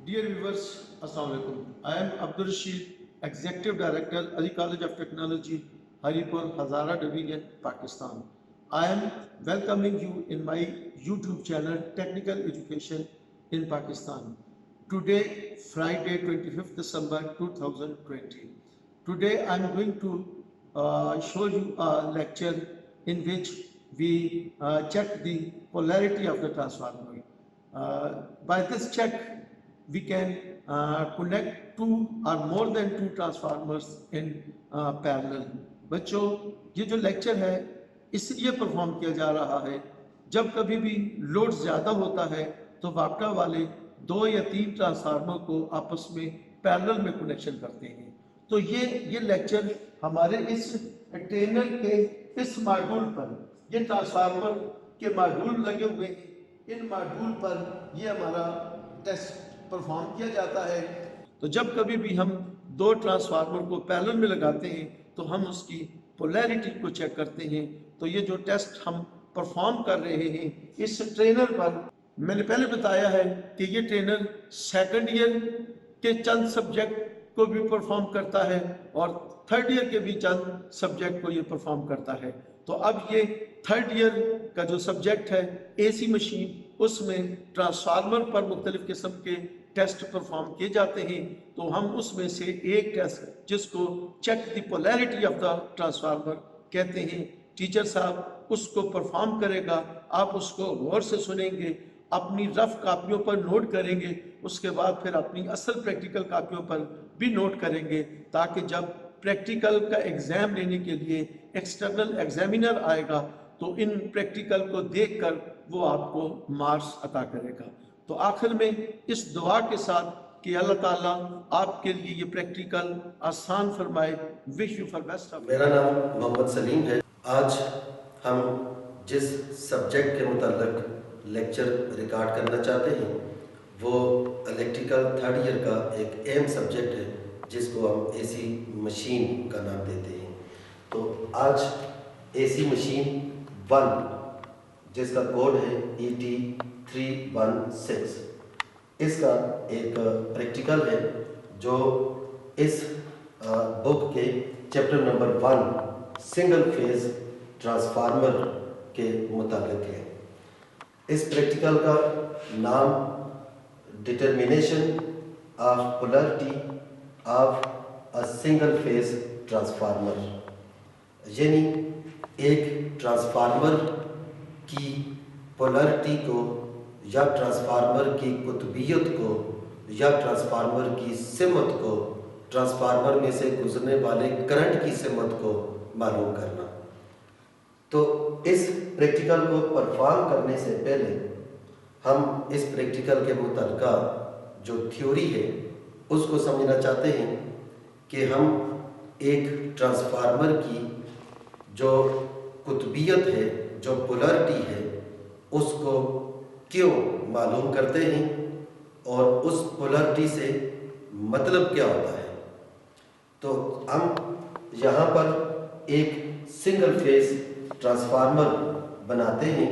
Dear viewers, Assalamu alaikum. I am Abdul Rashid, Executive Director, Ali College of Technology, Haripur, Hazara Division, Pakistan. I am welcoming you in my YouTube channel, Technical Education in Pakistan. Today, Friday, 25th December 2020. Today, I am going to show you a lecture in which we check the polarity of the transformer. By this check, we can connect two or more than two transformers in parallel. बच्चों, ये जो lecture है इसलिए perform किया जा रहा है जब कभी भी लोड ज़्यादा होता है तो वापटा वाले दो या तीन ट्रांसफार्मर को आपस में पैरेलल में कनेक्शन करते हैं। तो ये लेक्चर हमारे इस ट्रेनर के इस मॉड्यूल पर, ये ट्रांसफार्मर के मॉड्यूल लगे हुए हैं, इन मॉड्यूल पर ये हमारा टेस्ट परफॉर्म किया जाता है। तो जब कभी भी हम दो ट्रांसफार्मर को पैरेलल में लगाते हैं तो हम उसकी पोलैरिटी को चेक करते हैं। तो ये जो टेस्ट हम परफॉर्म कर रहे हैं इस ट्रेनर पर, मैंने पहले बताया है कि ये ट्रेनर सेकंड ईयर के चंद सब्जेक्ट को भी परफॉर्म करता है और थर्ड ईयर के भी चंद सब्जेक्ट को ये परफॉर्म करता है। तो अब ये थर्ड ईयर का जो सब्जेक्ट है एसी मशीन, उसमें ट्रांसफार्मर पर मुख्तलिफ किस्म के टेस्ट परफॉर्म किए जाते हैं। तो हम उसमें से एक टेस्ट जिसको check the polarity of the transformer कहते हैं, टीचर साहब उसको परफॉर्म करेगा। आप उसको गौर से सुनेंगे, अपनी रफ कापियों पर नोट करेंगे, उसके बाद फिर अपनी असल प्रैक्टिकल कापियों पर भी नोट करेंगे, ताकि जब प्रैक्टिकल का एग्जाम लेने के लिए एक्सटर्नल एग्जामिनर आएगा तो इन प्रैक्टिकल को देखकर वो आपको मार्क्स अता करेगा। तो आखिर में इस दुआ के साथ कि अल्लाह ताला आपके लिए ये प्रैक्टिकल आसान फरमाए। Wish you for best of. मेरा नाम मोहम्मद सलीम है। आज हम जिस सब्जेक्ट के मुताल्लिक लेक्चर रिकॉर्ड करना चाहते हैं वो इलेक्ट्रिकल थर्ड ईयर का एक अहम सब्जेक्ट है जिसको हम एसी मशीन का नाम देते हैं। तो आज एसी मशीन 1 जिसका कोड है ET316, इसका एक प्रैक्टिकल है जो इस बुक के chapter number 1 single phase transformer के मुताबिक है। इस प्रैक्टिकल का नाम determination of polarity of a single phase transformer, यानी एक ट्रांसफार्मर की पोलैरिटी को या ट्रांसफार्मर की कुतुबियत को या ट्रांसफार्मर की सिमत को, ट्रांसफार्मर में से गुजरने वाले करंट की सिमत को मालूम करना। तो इस प्रैक्टिकल को परफॉर्म करने से पहले हम इस प्रैक्टिकल के मुताल्लिका जो थ्योरी है उसको समझना चाहते हैं कि हम एक ट्रांसफार्मर की जो कुतुबियत है, जो पोलैरिटी है, उसको क्यों मालूम करते हैं और उस पोलैरिटी से मतलब क्या होता है। तो हम यहाँ पर एक सिंगल फेज ट्रांसफार्मर बनाते हैं।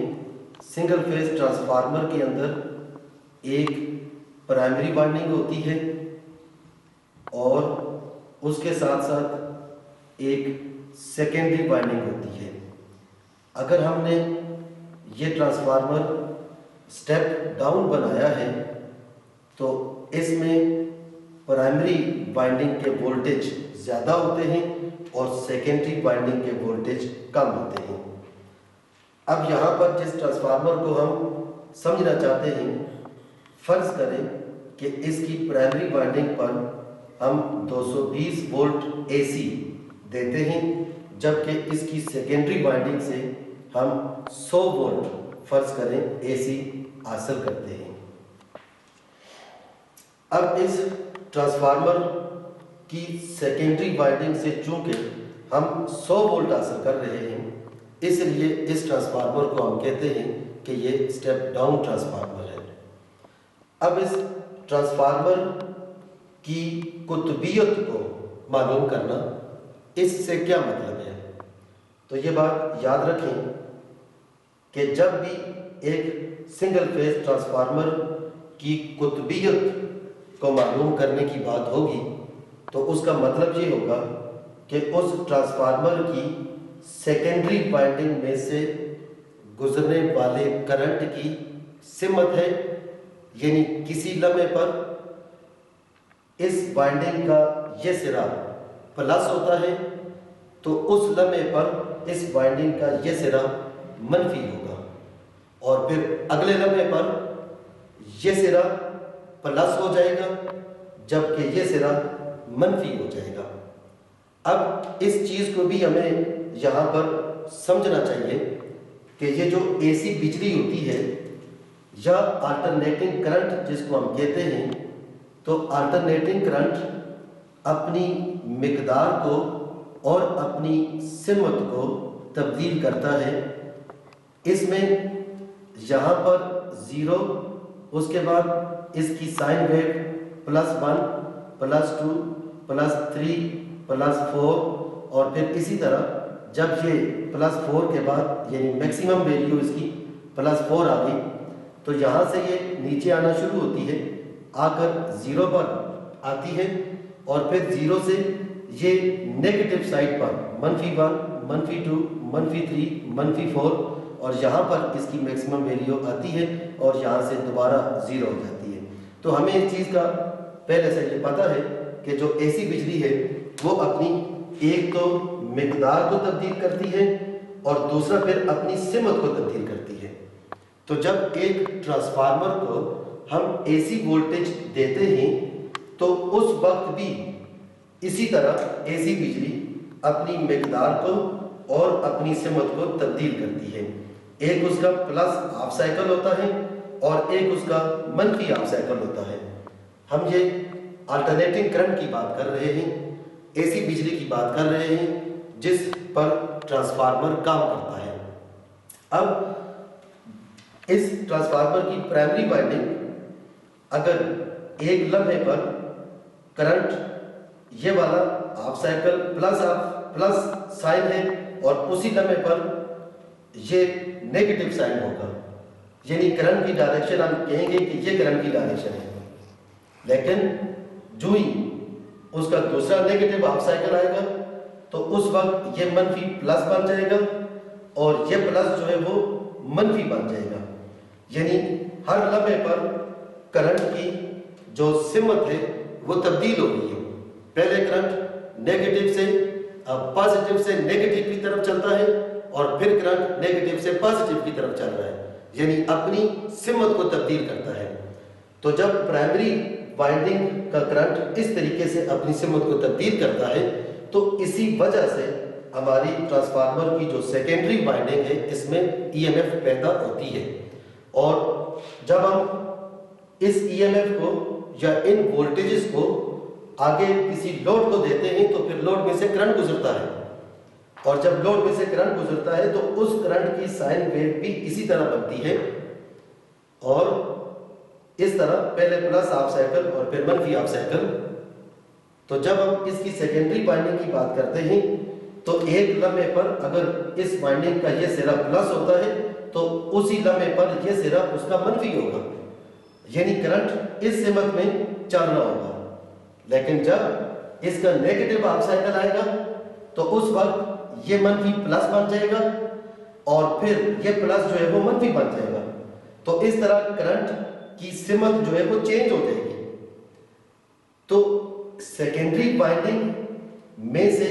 सिंगल फेज ट्रांसफार्मर के अंदर एक प्राइमरी वाइंडिंग होती है और उसके साथ साथ एक सेकेंडरी वाइंडिंग होती है। अगर हमने ये ट्रांसफार्मर स्टेप डाउन बनाया है तो इसमें प्राइमरी वाइंडिंग के वोल्टेज ज़्यादा होते हैं और सेकेंडरी वाइंडिंग के वोल्टेज कम होते हैं। अब यहाँ पर जिस ट्रांसफार्मर को हम समझना चाहते हैं, फर्ज करें कि इसकी प्राइमरी वाइंडिंग पर हम 220 वोल्ट AC देते हैं, जबकि इसकी सेकेंडरी वाइंडिंग से हम 100 वोल्ट फर्ज करें AC हासिल करते हैं। अब इस ट्रांसफार्मर की सेकेंडरी वाइंडिंग से चूंकि हम 100 वोल्ट हासिल कर रहे हैं, इसलिए इस ट्रांसफार्मर को हम कहते हैं कि ये स्टेप डाउन ट्रांसफार्मर है। अब इस ट्रांसफार्मर की कुतुबियत को मालूम करना, इससे क्या मतलब है। तो ये बात याद रखें कि जब भी एक सिंगल फेज ट्रांसफार्मर की कुतुबियत को मालूम करने की बात होगी तो उसका मतलब ये होगा कि उस ट्रांसफार्मर की सेकेंडरी वाइंडिंग में से गुजरने वाले करंट की सिमत है, यानी किसी लम्हे पर इस वाइंडिंग का ये सिरा प्लस होता है तो उस लम्हे पर इस वाइंडिंग का ये सिरा मनफी होगा, और फिर अगले लम्हे पर ये सिरा प्लस हो जाएगा जबकि ये सिरा मनफी हो जाएगा। अब इस चीज़ को भी हमें यहाँ पर समझना चाहिए कि ये जो एसी बिजली होती है या अल्टरनेटिंग करंट जिसको हम कहते हैं, तो अल्टरनेटिंग करंट अपनी मिकदार को और अपनी सिमत को तब्दील करता है। इसमें यहाँ पर 0, उसके बाद इसकी साइन वेव +1, +2, +3, +4 और फिर इसी तरह जब ये +4 के बाद यानी मैक्सिमम वैल्यू इसकी +4 आ गई तो यहाँ से ये नीचे आना शुरू होती है, आकर 0 पर आती है और फिर 0 से ये नेगेटिव साइड पर -1, -2, -3, -4 और यहाँ पर इसकी मैक्सिमम वैल्यू आती है और यहाँ से दोबारा 0 हो जाती है। तो हमें इस चीज़ का पहले से ये पता है कि जो एसी बिजली है वो अपनी एक तो मिकदार को तब्दील करती है और दूसरा फिर अपनी सिमत को तब्दील करती है। तो जब एक ट्रांसफार्मर को हम एसी वोल्टेज देते हैं तो उस वक्त भी इसी तरह एसी बिजली अपनी मिकदार को और अपनी सिमत को तब्दील करती है। एक उसका प्लस हाफ साइकिल होता है और एक उसका मनफी हाफ साइकिल होता है। हम ये अल्टरनेटिंग करंट की बात कर रहे हैं, एसी बिजली की बात कर रहे हैं जिस पर ट्रांसफार्मर काम करता है। अब इस ट्रांसफार्मर की प्राइमरी वाइंडिंग अगर एक लम्हे पर करंट ये वाला हाफ साइकिल प्लस साइन है और उसी लम्हे पर ये नेगेटिव साइन होगा, यानी करंट की डायरेक्शन हम कहेंगे कि ये करंट की डायरेक्शन है, लेकिन जो ही उसका दूसरा नेगेटिव हाफ साइकिल आएगा तो उस वक्त ये मनफी प्लस बन जाएगा और ये प्लस जो है वो मनफी बन जाएगा, यानी हर लम्हे पर करंट की जो सिमत है वो तब्दील हो रही है। पहले करंट नेगेटिव से पॉजिटिव से नेगेटिव की तरफ चलता है और फिर करंट नेगेटिव से पॉजिटिव की तरफ चल रहा है, यानी अपनी सिमत को तब्दील करता है। तो जब प्राइमरी वाइंडिंग का करंट इस तरीके से अपनी सिमत को तब्दील करता है तो इसी वजह से हमारी ट्रांसफार्मर की जो सेकेंडरी वाइंडिंग है इसमें ईएमएफ पैदा होती है, और जब हम इस ईएमएफ को या इन वोल्टेजेस को आगे किसी लोड को देते हैं तो फिर लोड में से करंट गुजरता है, और जब लोड में से करंट गुजरता है तो उस करंट की साइन वेव भी इसी तरह बनती है और इस तरह पहले प्लस हाफ साइकिल और फिर मनफी हाफ साइकिल। तो जब हम इसकी सेकेंडरी वाइंडिंग की बात करते हैं तो एक लम्हे पर अगर इस वाइंडिंग का ये सिरा प्लस होता है तो उसी लम्हे पर ये सिरा उसका मनफी होगा, यानी करंट इस सिमत में चल रहा होगा। लेकिन जब इसका नेगेटिव हाफ साइकिल आएगा तो उस वक्त ये मनफी प्लस बन जाएगा और फिर ये प्लस जो है वो मनफी बन जाएगा। तो इस तरह करंट की सिमत जो है वो चेंज हो जाएगी। तो सेकेंडरी वाइंडिंग में से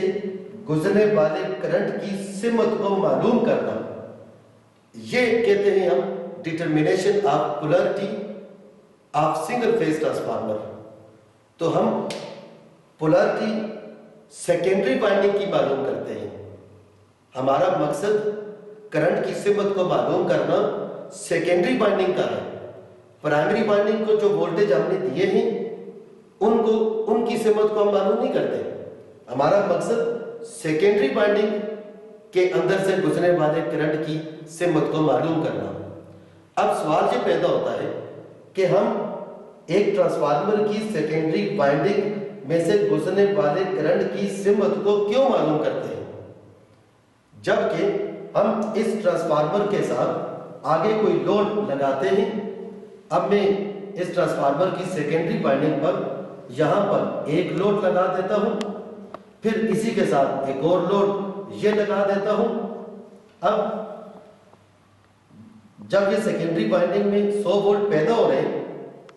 गुजरने वाले करंट की सिमत को मालूम करना, ये कहते हैं हम determination of polarity of single phase transformer. तो हम पोलैरिटी सेकेंडरी वाइंडिंग की मालूम करते हैं। हमारा मकसद करंट की सिमत को मालूम करना सेकेंडरी वाइंडिंग का है। प्राइमरी वाइंडिंग को जो वोल्टेज हमने दिए हैं उनको उनकी सिमत को हम मालूम नहीं करते। हमारा मकसद सेकेंडरी वाइंडिंग के अंदर से गुजरने वाले करंट की सिमत को मालूम करना। अब सवाल ये पैदा होता है कि हम एक ट्रांसफार्मर की सेकेंडरी वाइंडिंग में से गुजरने वाले करंट की सिमत को क्यों मालूम करते हैं, जबकि हम इस ट्रांसफार्मर के साथ आगे कोई लोड लगाते हैं। अब मैं इस ट्रांसफार्मर की सेकेंडरी वाइंडिंग पर यहाँ पर एक लोड लगा देता हूँ, फिर इसी के साथ एक और लोड ये लगा देता हूँ। अब जब ये सेकेंडरी वाइंडिंग में 100 वोल्ट पैदा हो रहे हैं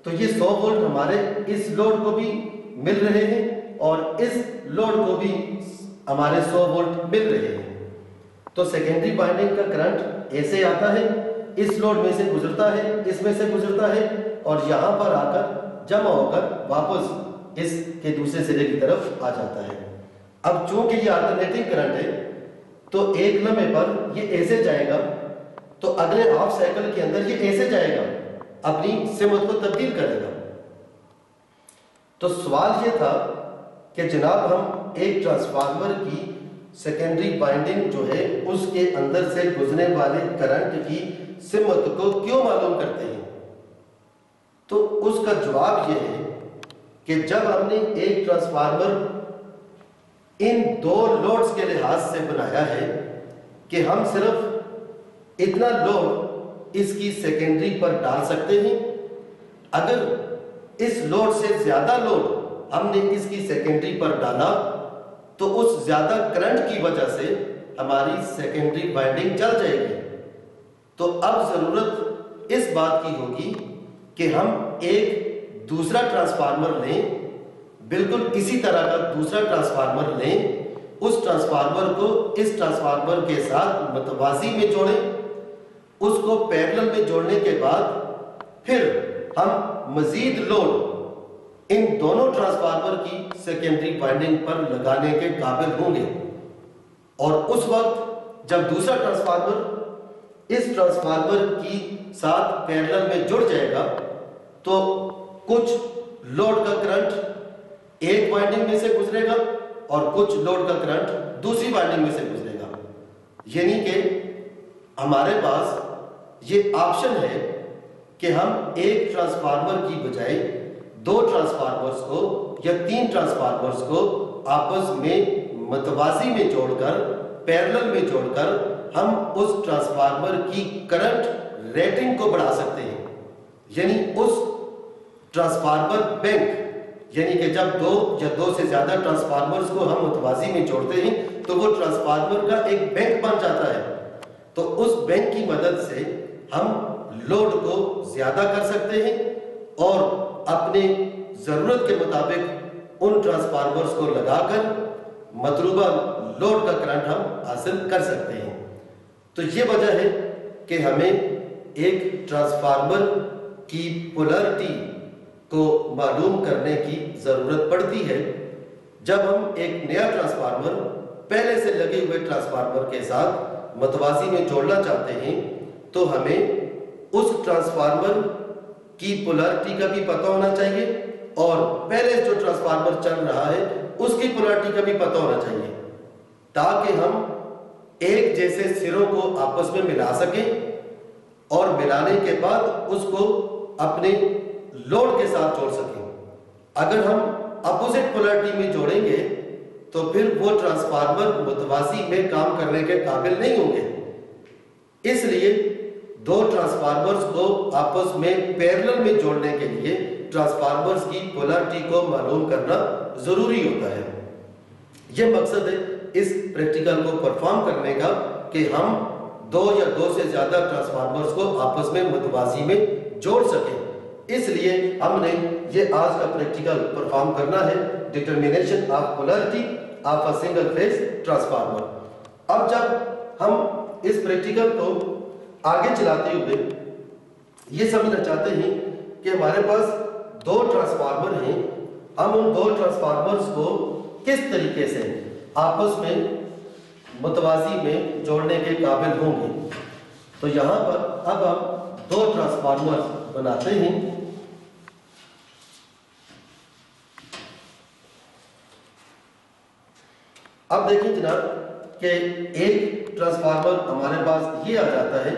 तो ये 100 वोल्ट हमारे इस लोड को भी मिल रहे हैं और इस लोड को भी हमारे 100 वोल्ट मिल रहे हैं। तो सेकेंडरी वाइंडिंग का करंट ऐसे आता है, इस लोड में से गुजरता है, इसमें से गुजरता है और यहाँ पर आकर जमा होकर वापस इसके दूसरे सिरे की तरफ आ जाता है। अब चूंकि ये अल्टरनेटिंग करंट है तो एक लम्हे पर ये ऐसे जाएगा, तो अगले हाफ साइकिल के अंदर ये ऐसे जाएगा, अपनी सिमत को तब्दील करेगा। तो सवाल ये था कि जनाब हम एक ट्रांसफार्मर की सेकेंडरी वाइंडिंग जो है उसके अंदर से गुजरने वाले करंट की सिमत को क्यों मालूम करते हैं? तो उसका जवाब यह है कि जब हमने एक ट्रांसफार्मर इन दो लोड्स के लिहाज से बनाया है कि हम सिर्फ इतना लोड इसकी सेकेंडरी पर डाल सकते हैं, अगर इस लोड से ज्यादा लोड हमने इसकी सेकेंडरी पर डाला तो उस ज्यादा करंट की वजह से हमारी सेकेंडरी वाइंडिंग जल जाएगी। तो अब जरूरत इस बात की होगी कि हम एक दूसरा ट्रांसफार्मर लें, बिल्कुल इसी तरह का दूसरा ट्रांसफार्मर लें, उस ट्रांसफार्मर को इस ट्रांसफार्मर के साथ मतवाजी में जोड़ें, उसको पैरेलल में जोड़ने के बाद फिर हम मजीद लोड इन दोनों ट्रांसफार्मर की सेकेंडरी वाइंडिंग पर लगाने के काबिल होंगे और उस वक्त जब दूसरा ट्रांसफार्मर इस ट्रांसफार्मर की साथ पैरेलल में जुड़ जाएगा तो कुछ लोड का करंट एक वाइंडिंग में से गुजरेगा और कुछ लोड का करंट दूसरी वाइंडिंग में से गुजरेगा। यानी कि हमारे पास ये ऑप्शन है कि हम एक ट्रांसफार्मर की बजाय दो ट्रांसफार्मर्स को या तीन ट्रांसफार्मर्स को आपस में मतवाजी में जोड़कर, पैरेलल में जोड़कर हम उस ट्रांसफार्मर की करंट रेटिंग को बढ़ा सकते हैं। यानी उस ट्रांसफार्मर बैंक, यानी कि जब दो या दो से ज्यादा ट्रांसफार्मर्स को हम मतवाजी में जोड़ते हैं तो वो ट्रांसफार्मर का एक बैंक बन जाता है। तो उस बैंक की मदद से हम लोड को ज्यादा कर सकते हैं और अपने जरूरत के मुताबिक उन ट्रांसफार्मर्स को लगाकर मतलूबा लोड का करंट हम हासिल कर सकते हैं। तो ये वजह है कि हमें एक ट्रांसफार्मर की पोलैरिटी को मालूम करने की जरूरत पड़ती है। जब हम एक नया ट्रांसफार्मर पहले से लगे हुए ट्रांसफार्मर के साथ मतवाजी में जोड़ना चाहते हैं तो हमें उस ट्रांसफार्मर की पोलैरिटी का भी पता होना चाहिए और पहले जो ट्रांसफार्मर चल रहा है उसकी पोलैरिटी का भी पता होना चाहिए, ताकि हम एक जैसे सिरों को आपस में मिला सकें और मिलाने के बाद उसको अपने लोड के साथ जोड़ सकें। अगर हम अपोजिट पोलैरिटी में जोड़ेंगे तो फिर वो ट्रांसफार्मर मुतवाजी में काम करने के काबिल नहीं होंगे। इसलिए दो ट्रांसफार्मर्स को आपस में पैरेलल में जोड़ने के लिए ट्रांसफार्मर्स की पोलैरिटी को मालूम करना जरूरी होता है। यह मकसद है इस प्रैक्टिकल को परफॉर्म करने का कि हम दो या दो से ज्यादा ट्रांसफार्मर्स को आपस में मुतवाजी में जोड़ सकें। इसलिए हमने ये आज का प्रैक्टिकल परफॉर्म करना है, determination of polarity of a single phase transformer. अब जब हम इस प्रैक्टिकल को आगे चलाते हुए ये समझना चाहते हैं कि हमारे पास दो ट्रांसफार्मर हैं, हम उन दो ट्रांसफार्मर्स को किस तरीके से आपस में मुतवाजी में जोड़ने के काबिल होंगे। तो यहाँ पर अब हम दो ट्रांसफार्मर बनाते हैं। अब देखिए जनाब कि एक ट्रांसफार्मर हमारे पास ये आ जाता है,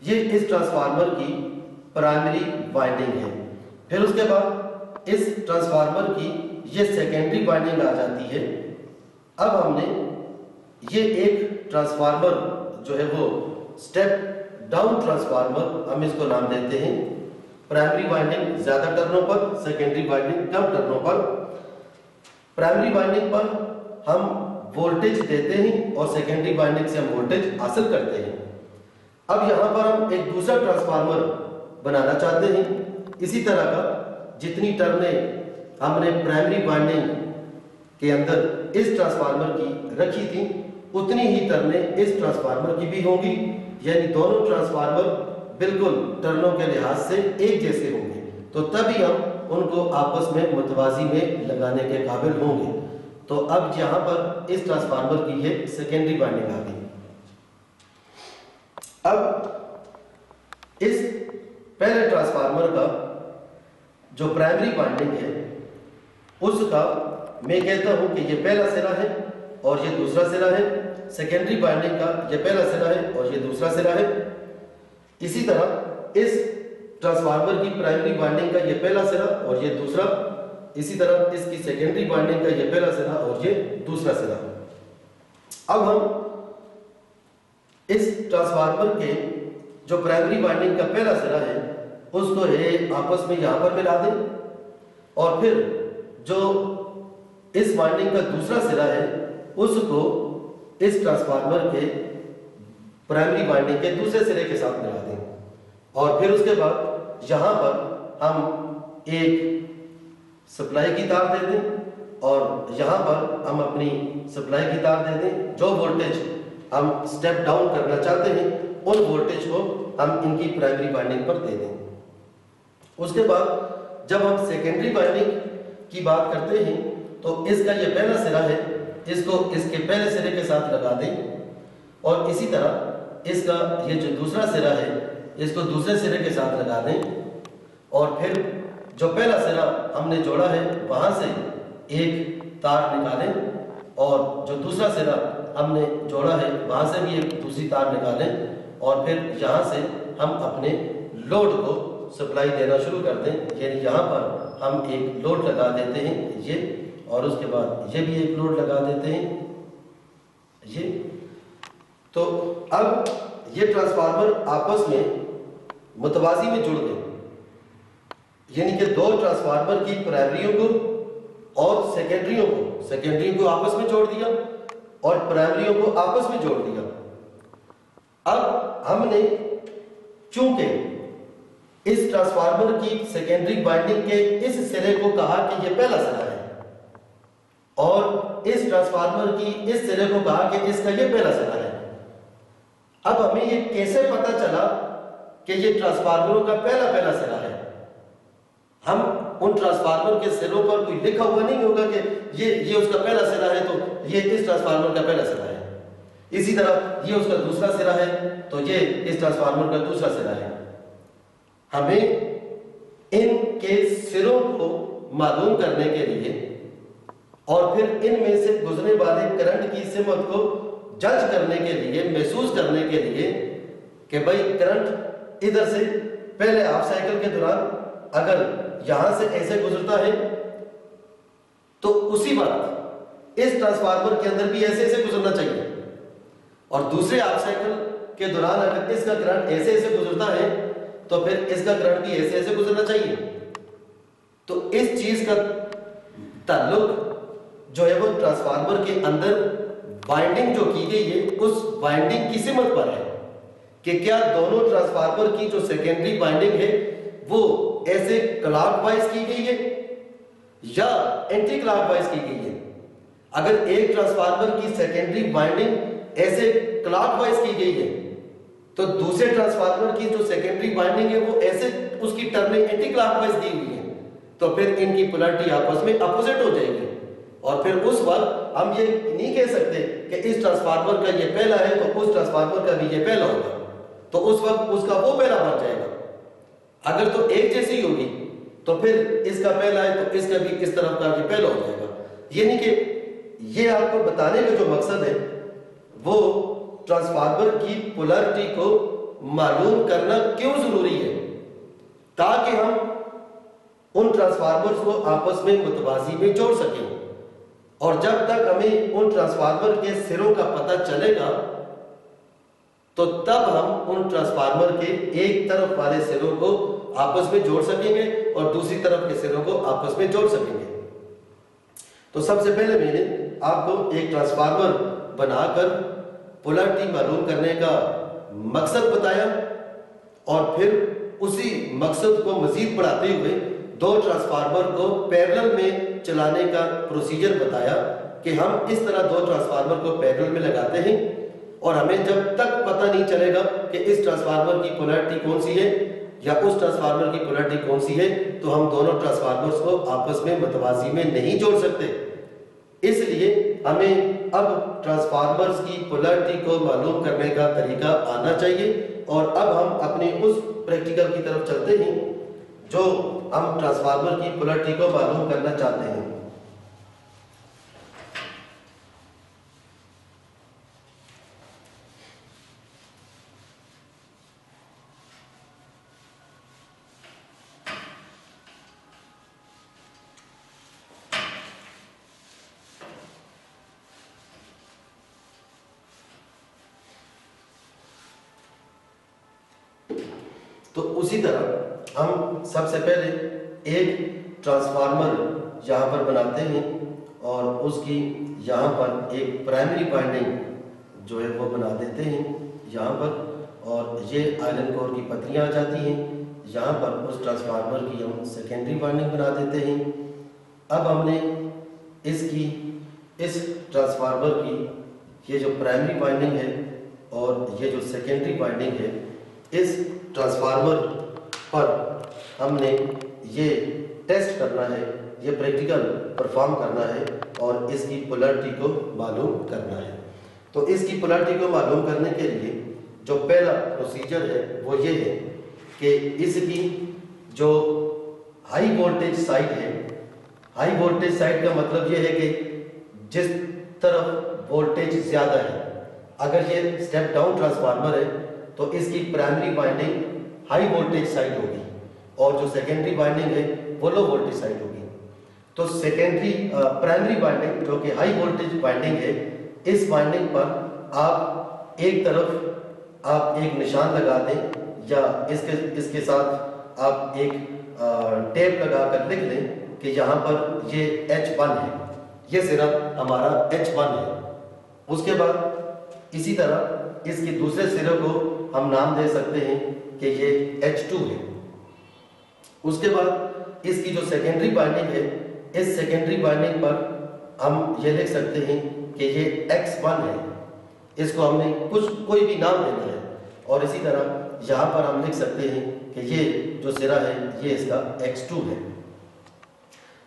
ये इस ट्रांसफार्मर की प्राइमरी वाइंडिंग है। फिर उसके बाद इस ट्रांसफार्मर की ये सेकेंडरी वाइंडिंग आ जाती है। अब हमने ये एक ट्रांसफार्मर जो है वो स्टेप डाउन ट्रांसफार्मर हम इसको नाम देते हैं। प्राइमरी वाइंडिंग ज्यादा टर्नों पर, सेकेंडरी वाइंडिंग कम टर्नों पर। प्राइमरी वाइंडिंग पर हम वोल्टेज देते हैं और सेकेंडरी वाइंडिंग से हम वोल्टेज हासिल करते हैं। अब यहाँ पर हम एक दूसरा ट्रांसफार्मर बनाना चाहते हैं। इसी तरह का जितनी टर्नें हमने प्राइमरी वाइंडिंग के अंदर इस ट्रांसफार्मर की रखी थी, उतनी ही टर्नें इस ट्रांसफार्मर की भी होंगी, यानी दोनों ट्रांसफार्मर बिल्कुल टर्नों के लिहाज से एक जैसे होंगे, तो तभी हम उनको आपस में मुतवाजी में लगाने के काबिल होंगे। तो अब यहाँ पर इस ट्रांसफार्मर की ये सेकेंडरी वाइंडिंग आ गई। अब इस पहले ट्रांसफार्मर का जो प्राइमरी वाइंडिंग है उसका मैं कहता हूं कि ये पहला सिरा है और ये दूसरा सिरा है। सेकेंडरी वाइंडिंग का ये पहला सिरा है और ये दूसरा सिरा है। इसी तरह इस ट्रांसफार्मर की प्राइमरी वाइंडिंग का ये पहला सिरा और ये दूसरा, इसी तरह इसकी सेकेंडरी वाइंडिंग का ये पहला सिरा और ये दूसरा सिरा। अब हम इस ट्रांसफार्मर के जो प्राइमरी वाइंडिंग का पहला सिरा है उसको आपस में यहां पर मिला दें, और फिर जो इस वाइंडिंग का दूसरा सिरा है उसको इस ट्रांसफार्मर के प्राइमरी वाइंडिंग के दूसरे सिरे के साथ मिला दें, और फिर उसके बाद यहां पर हम एक सप्लाई की तार दे दें और यहां पर हम अपनी सप्लाई की तार दे दें। जो वोल्टेज हम स्टेप डाउन करना चाहते हैं उन वोल्टेज को हम इनकी प्राइमरी वाइंडिंग पर दे दें। उसके बाद जब हम सेकेंडरी वाइंडिंग की बात करते हैं तो इसका ये पहला सिरा है, इसको इसके पहले सिरे के साथ लगा दें, और इसी तरह इसका ये जो दूसरा सिरा है इसको दूसरे सिरे के साथ लगा दें, और फिर जो पहला सिरा हमने जोड़ा है वहां से एक तार निकालें, और जो दूसरा सिरा हमने जोड़ा है वहां से भी एक दूसरी तार निकालें, और फिर यहाँ से हम अपने लोड को सप्लाई देना शुरू कर दें। यानी यहाँ पर हम एक लोड लगा देते हैं ये, और उसके बाद ये भी एक लोड लगा देते हैं ये। तो अब ये ट्रांसफार्मर आपस में मुतवाजी में जुड़ गए, यानी कि दो ट्रांसफार्मर की प्राइमरियों को और सेकेंडरियों को आपस में जोड़ दिया और प्राइमरियों को आपस में जोड़ दिया। अब हमने चूंकि इस ट्रांसफार्मर की सेकेंडरी वाइंडिंग के इस सिरे को कहा कि ये पहला सिरा है, और इस ट्रांसफार्मर की इस सिरे को कहा कि इसका ये पहला सिरा है। अब हमें ये कैसे पता चला कि ये ट्रांसफार्मरों का पहला सिरा है? हम उन ट्रांसफार्मर के सिरों पर कोई लिखा हुआ नहीं होगा कि ये उसका पहला सिरा है तो ये इस ट्रांसफार्मर का पहला सिरा है, इसी तरह ये उसका दूसरा सिरा है तो ये इस ट्रांसफार्मर का दूसरा सिरा है। हमें इनके सिरों को मालूम करने के लिए और फिर इनमें से गुजरने वाले करंट की सिमत को जज करने के लिए, महसूस करने के लिए कि भाई करंट इधर से पहले हाफ साइकिल के दौरान अगर यहां से ऐसे गुजरता है तो उसी वक्त इस ट्रांसफार्मर के अंदर भी ऐसे गुजरना चाहिए, और दूसरे हाफ साइकिल के दौरान अगर इसका करंट ऐसे गुजरता है तो फिर इसका करंट भी ऐसे गुजरना चाहिए। तो इस चीज का ताल्लुक जो है वो ट्रांसफार्मर के अंदर वाइंडिंग जो की गई है उस वाइंडिंग की सिमत पर है कि क्या दोनों ट्रांसफार्मर की जो सेकेंडरी वाइंडिंग है वो ऐसे क्लॉकवाइज की गई है या एंटी क्लॉकवाइज की गई है। अगर एक ट्रांसफार्मर की सेकेंडरी वाइंडिंग ऐसे क्लॉकवाइज की गई है तो दूसरे ट्रांसफार्मर की जो सेकेंडरी वाइंडिंग है वो ऐसे उसकी टर्नें एंटी क्लॉकवाइज दी हुई है, तो फिर इनकी पोलैरिटी आपस में अपोजिट हो जाएगी, और फिर उस वक्त हम ये नहीं कह सकते कि इस ट्रांसफार्मर का ये पहला है तो उस ट्रांसफार्मर का भी ये पहला होगा, तो उस वक्त उसका वो पहला बन जाएगा। अगर तो एक जैसी होगी तो फिर इसका पहला है तो इसका भी इस तरफ का ये पहला हो जाएगा। यानी कि ये आपको बताने का जो मकसद है वो ट्रांसफार्मर की पोलैरिटी को मालूम करना क्यों जरूरी है, ताकि हम उन ट्रांसफार्मर्स को आपस में मुतवाजी में जोड़ सकें। और जब तक हमें उन ट्रांसफार्मर के सिरों का पता चलेगा तो तब हम उन ट्रांसफार्मर के एक तरफ वाले सिरों को आपस में जोड़ सकेंगे और दूसरी तरफ के सिरों को आपस में जोड़ सकेंगे। तो सबसे पहले मैंने आपको एक ट्रांसफार्मर बनाकर पोलैरिटी मालूम करने का मकसद बताया और फिर उसी मकसद को मजीद बढ़ाते हुए दो ट्रांसफार्मर को पैरेलल में चलाने का प्रोसीजर बताया कि हम इस तरह दो ट्रांसफार्मर को पैरेलल में लगाते हैं और हमें जब तक पता नहीं चलेगा कि इस ट्रांसफार्मर की पोलैरिटी कौन सी है या उस ट्रांसफार्मर की पोलैरिटी कौन सी है, तो हम दोनों ट्रांसफार्मर्स को आपस में मतवाजी में नहीं जोड़ सकते। इसलिए हमें अब ट्रांसफार्मर्स की पोलैरिटी को मालूम करने का तरीका आना चाहिए और अब हम अपने उस प्रैक्टिकल की तरफ चलते हैं जो हम ट्रांसफार्मर की पोलैरिटी को मालूम करना चाहते हैं। तो उसी तरह हम सबसे पहले एक ट्रांसफार्मर यहाँ पर बनाते हैं और उसकी यहाँ पर एक प्राइमरी वाइंडिंग जो है वो बना देते हैं यहाँ पर, और ये आयरन कोर की पत्रियाँ आ जाती हैं। यहाँ पर उस ट्रांसफार्मर की हम सेकेंडरी वाइंडिंग बना देते हैं। अब हमने इस ट्रांसफार्मर की ये जो प्राइमरी वाइंडिंग है और ये जो सेकेंडरी वाइंडिंग है, इस ट्रांसफार्मर पर हमने ये टेस्ट करना है, ये प्रैक्टिकल परफॉर्म करना है और इसकी पोलैरिटी को मालूम करना है। तो इसकी पोलैरिटी को मालूम करने के लिए जो पहला प्रोसीजर है वो ये है कि इसकी जो हाई वोल्टेज साइड है, हाई वोल्टेज साइड का मतलब ये है कि जिस तरफ वोल्टेज ज़्यादा है, अगर ये स्टेप डाउन ट्रांसफार्मर है तो इसकी primary winding high voltage side होगी और जो सेकेंडरी वाइंडिंग है वो लो वोल्टेज साइड होगी। तो प्राइमरी वाइंडिंग जो कि हाई वोल्टेज वाइंडिंग है, इस वाइंडिंग पर आप एक तरफ आप एक निशान लगा दें या इसके साथ आप एक टेप लगा कर लिख लें कि यहाँ पर ये H1 है, ये सिरा हमारा H1 है। उसके बाद इसी तरह इसके दूसरे सिरे को हम नाम दे सकते हैं कि ये H2 है। उसके बाद इसकी जो सेकेंडरी वाइंडिंग है, इस सेकेंडरी वाइंडिंग पर हम ये लिख सकते हैं कि ये X1 है। इसको हमने कोई भी नाम देना है और इसी तरह यहाँ पर हम लिख सकते हैं कि ये जो सिरा है ये इसका X2 है।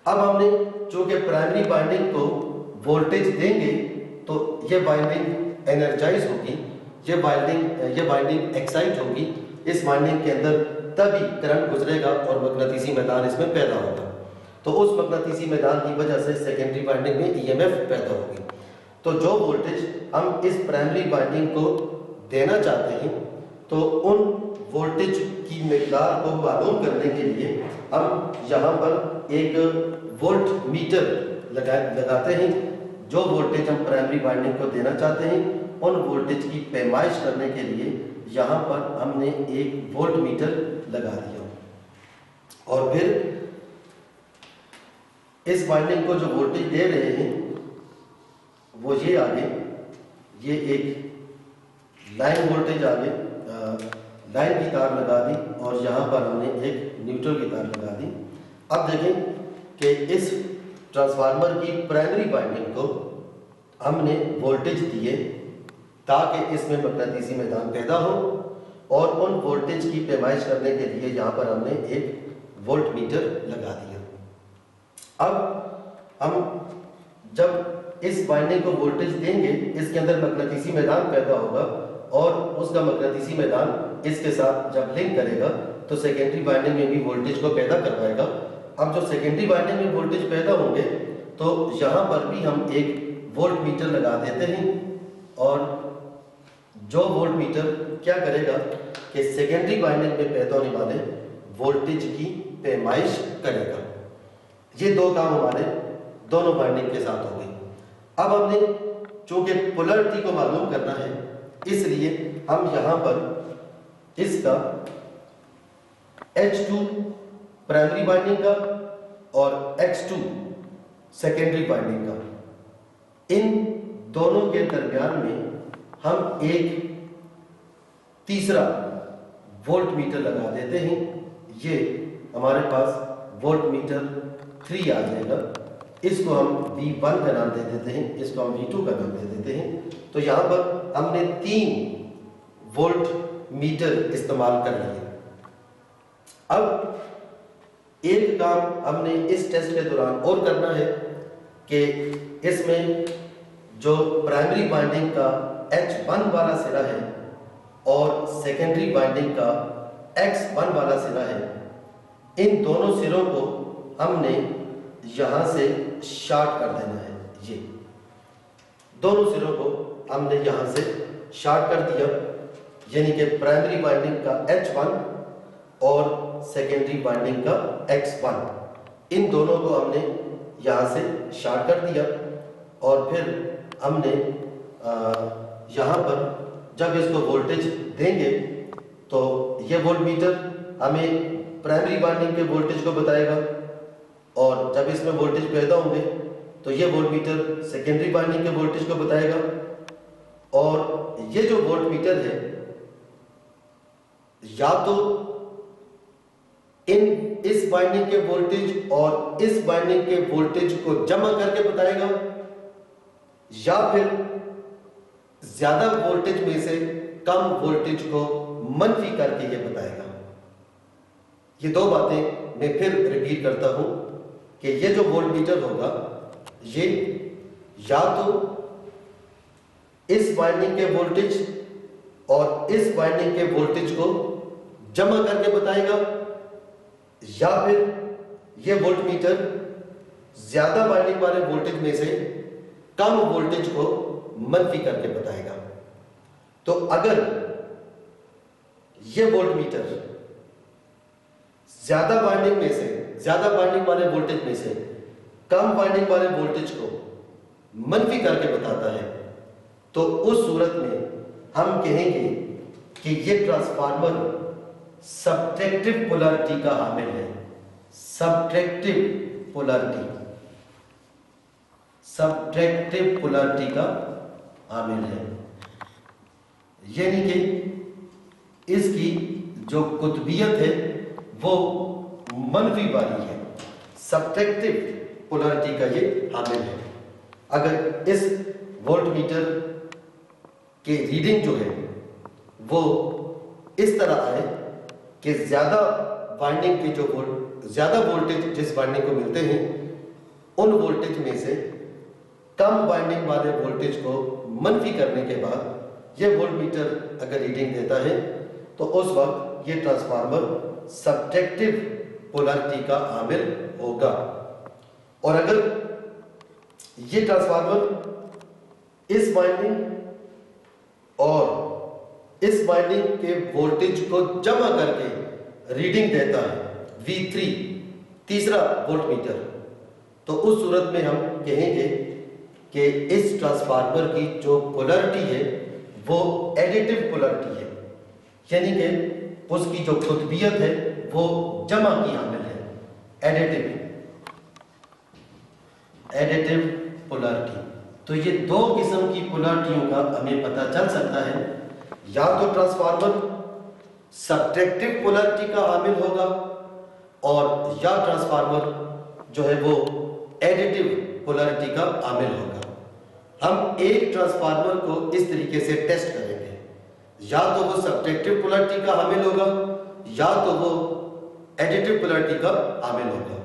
अब हमने चूंकि प्राइमरी वाइंडिंग को वोल्टेज देंगे तो ये वाइंडिंग एनर्जाइज होगी, ये वाइंडिंग एक्साइट होगी। इस वाइंडिंग के अंदर तभी करंट गुजरेगा और मकनातीसी मैदान इसमें पैदा होगा। तो उस मकनातीसी मैदान की वजह से सेकेंडरी वाइंडिंग में ईएमएफ पैदा होगी। तो जो वोल्टेज हम इस प्राइमरी वाइंडिंग को देना चाहते हैं, तो उन वोल्टेज की मिकदार को मालूम करने के लिए हम यहाँ पर एक वोल्ट मीटर लगाते हैं। जो वोल्टेज हम प्राइमरी वाइंडिंग को देना चाहते हैं, उन वोल्टेज की पैमाइश करने के लिए यहाँ पर हमने एक वोल्ट मीटर लगा दिया और फिर इस वाइंडिंग को जो वोल्टेज दे रहे हैं वो ये आगे, ये एक लाइन वोल्टेज आगे लाइन की तार लगा दी और यहाँ पर हमने एक न्यूट्रल की तार लगा दी। अब देखें कि इस ट्रांसफार्मर की प्राइमरी वाइंडिंग को हमने वोल्टेज दिए ताकि इसमें मकनातीसी मैदान पैदा हो और उन वोल्टेज की पैमाइश करने के लिए यहाँ पर हमने एक वोल्ट मीटर लगा दिया। अब हम जब इस वाइंडिंग को वोल्टेज देंगे, इसके अंदर मकनातीसी मैदान पैदा होगा और उसका मकनातीसी मैदान इसके साथ जब लिंक करेगा तो सेकेंडरी वाइंडिंग में भी वोल्टेज को पैदा करवाएगा। अब जो सेकेंडरी वाइंडिंग में वोल्टेज पैदा होंगे तो यहाँ पर भी हम एक वोल्ट मीटर लगा देते हैं और जो वोल्ट मीटर क्या करेगा कि सेकेंडरी वाइंडिंग में पैदा होने वाले वोल्टेज की पैमाइश करेगा। ये दो काम हमारे दोनों वाइंडिंग के साथ हो गए। अब हमने चूंकि पोलैरिटी को मालूम करना है, इसलिए हम यहाँ पर इसका H2 प्राइमरी वाइंडिंग का और X2 सेकेंडरी वाइंडिंग का। इन दोनों के दरमियान में हम एक तीसरा वोल्ट मीटर लगा देते हैं। ये हमारे पास वोल्ट मीटर 3 आ जाएगा। इसको हम V1 का नाम दे देते हैं, इसको हम V2 का नाम दे देते हैं। तो यहाँ पर हमने 3 वोल्ट मीटर इस्तेमाल कर लिए। अब एक काम हमने इस टेस्ट के दौरान और करना है कि इसमें जो प्राइमरी वाइंडिंग का H1 वाला सिरा है और सेकेंडरी वाइंडिंग का X1 वाला सिरा है, इन दोनों सिरों को हमने यहाँ से शॉर्ट कर देना है। ये दोनों सिरों को हमने यहाँ से शॉर्ट कर दिया, यानी कि प्राइमरी वाइंडिंग का H1 और सेकेंडरी वाइंडिंग का X1, इन दोनों को हमने यहाँ से शॉर्ट कर दिया। और फिर हमने यहाँ पर जब इसको वोल्टेज देंगे तो ये वोल्ट मीटर हमें प्राइमरी वाइंडिंग के वोल्टेज को बताएगा, और जब इसमें वोल्टेज पैदा होंगे तो ये वोल्ट मीटर सेकेंडरी वाइंडिंग के वोल्टेज को बताएगा। और ये जो वोल्ट मीटर है या तो इस वाइंडिंग के वोल्टेज और इस वाइंडिंग के वोल्टेज को जमा करके बताएगा, या फिर ज्यादा वोल्टेज में से कम वोल्टेज को मंफी करके ये बताएगा। ये दो बातें मैं फिर रिपीट करता हूं कि ये जो वोल्ट मीटर होगा ये या तो इस वाइंडिंग के वोल्टेज और इस वाइंडिंग के वोल्टेज को जमा करके बताएगा, या फिर ये वोल्ट मीटर ज्यादा वाइंडिंग वाले वोल्टेज में से कम वोल्टेज को मंफी करके बताएगा। तो अगर ये वोल्ट मीटर ज्यादा वाइंडिंग में से, ज्यादा वाइंडिंग वाले वोल्टेज में से कम वाइंडिंग वाले वोल्टेज को मंफी करके बताता है, तो उस सूरत में हम कहेंगे कि ये ट्रांसफार्मर सबट्रैक्टिव पोलैरिटी का हामिल है। सबट्रैक्टिव पोलैरिटी, सबट्रैक्टिव पोलैरिटी का हामिल है, यानी कि इसकी जो कुतबियत है वो मनफी वाली है। सबट्रैक्टिव पोलैरिटी का ये हामिल है। अगर इस वोल्ट मीटर की रीडिंग जो है वो इस तरह आए कि ज्यादा वाइंडिंग के जो ज्यादा वोल्टेज जिस वाइंडिंग को मिलते हैं उन वोल्टेज में से कम वाइंडिंग वाले वोल्टेज को मनफी करने के बाद ये वोल्ट मीटर अगर रीडिंग देता है तो उस वक्त ये ट्रांसफार्मर सबट्रैक्टिव पोलैरिटी का हामिल होगा। और अगर ये ट्रांसफार्मर इस वाइंडिंग और इस वाइंडिंग के वोल्टेज को जमा करके रीडिंग देता है V3, तीसरा वोल्ट मीटर, तो उस सूरत में हम कहेंगे कि इस ट्रांसफार्मर की जो पोलैरिटी है वो एडिटिव पोलैरिटी है, यानी कि उसकी जो कुतबियत है वो जमा की हामिल है। Additive polarity. तो ये दो किस्म की पोलैरिटियों का हमें पता चल सकता है, या तो ट्रांसफार्मर सबट्रैक्टिव पोलैरिटी का हामिल होगा और या ट्रांसफार्मर जो है वो एडिटिव पोलैरिटी का हामिल होगा। हम एक ट्रांसफार्मर को इस तरीके से टेस्ट करेंगे, या तो वो सबट्रैक्टिव पोलैरिटी का हामिल होगा या तो वो एडिटिव पोलैरिटी का हामिल होगा।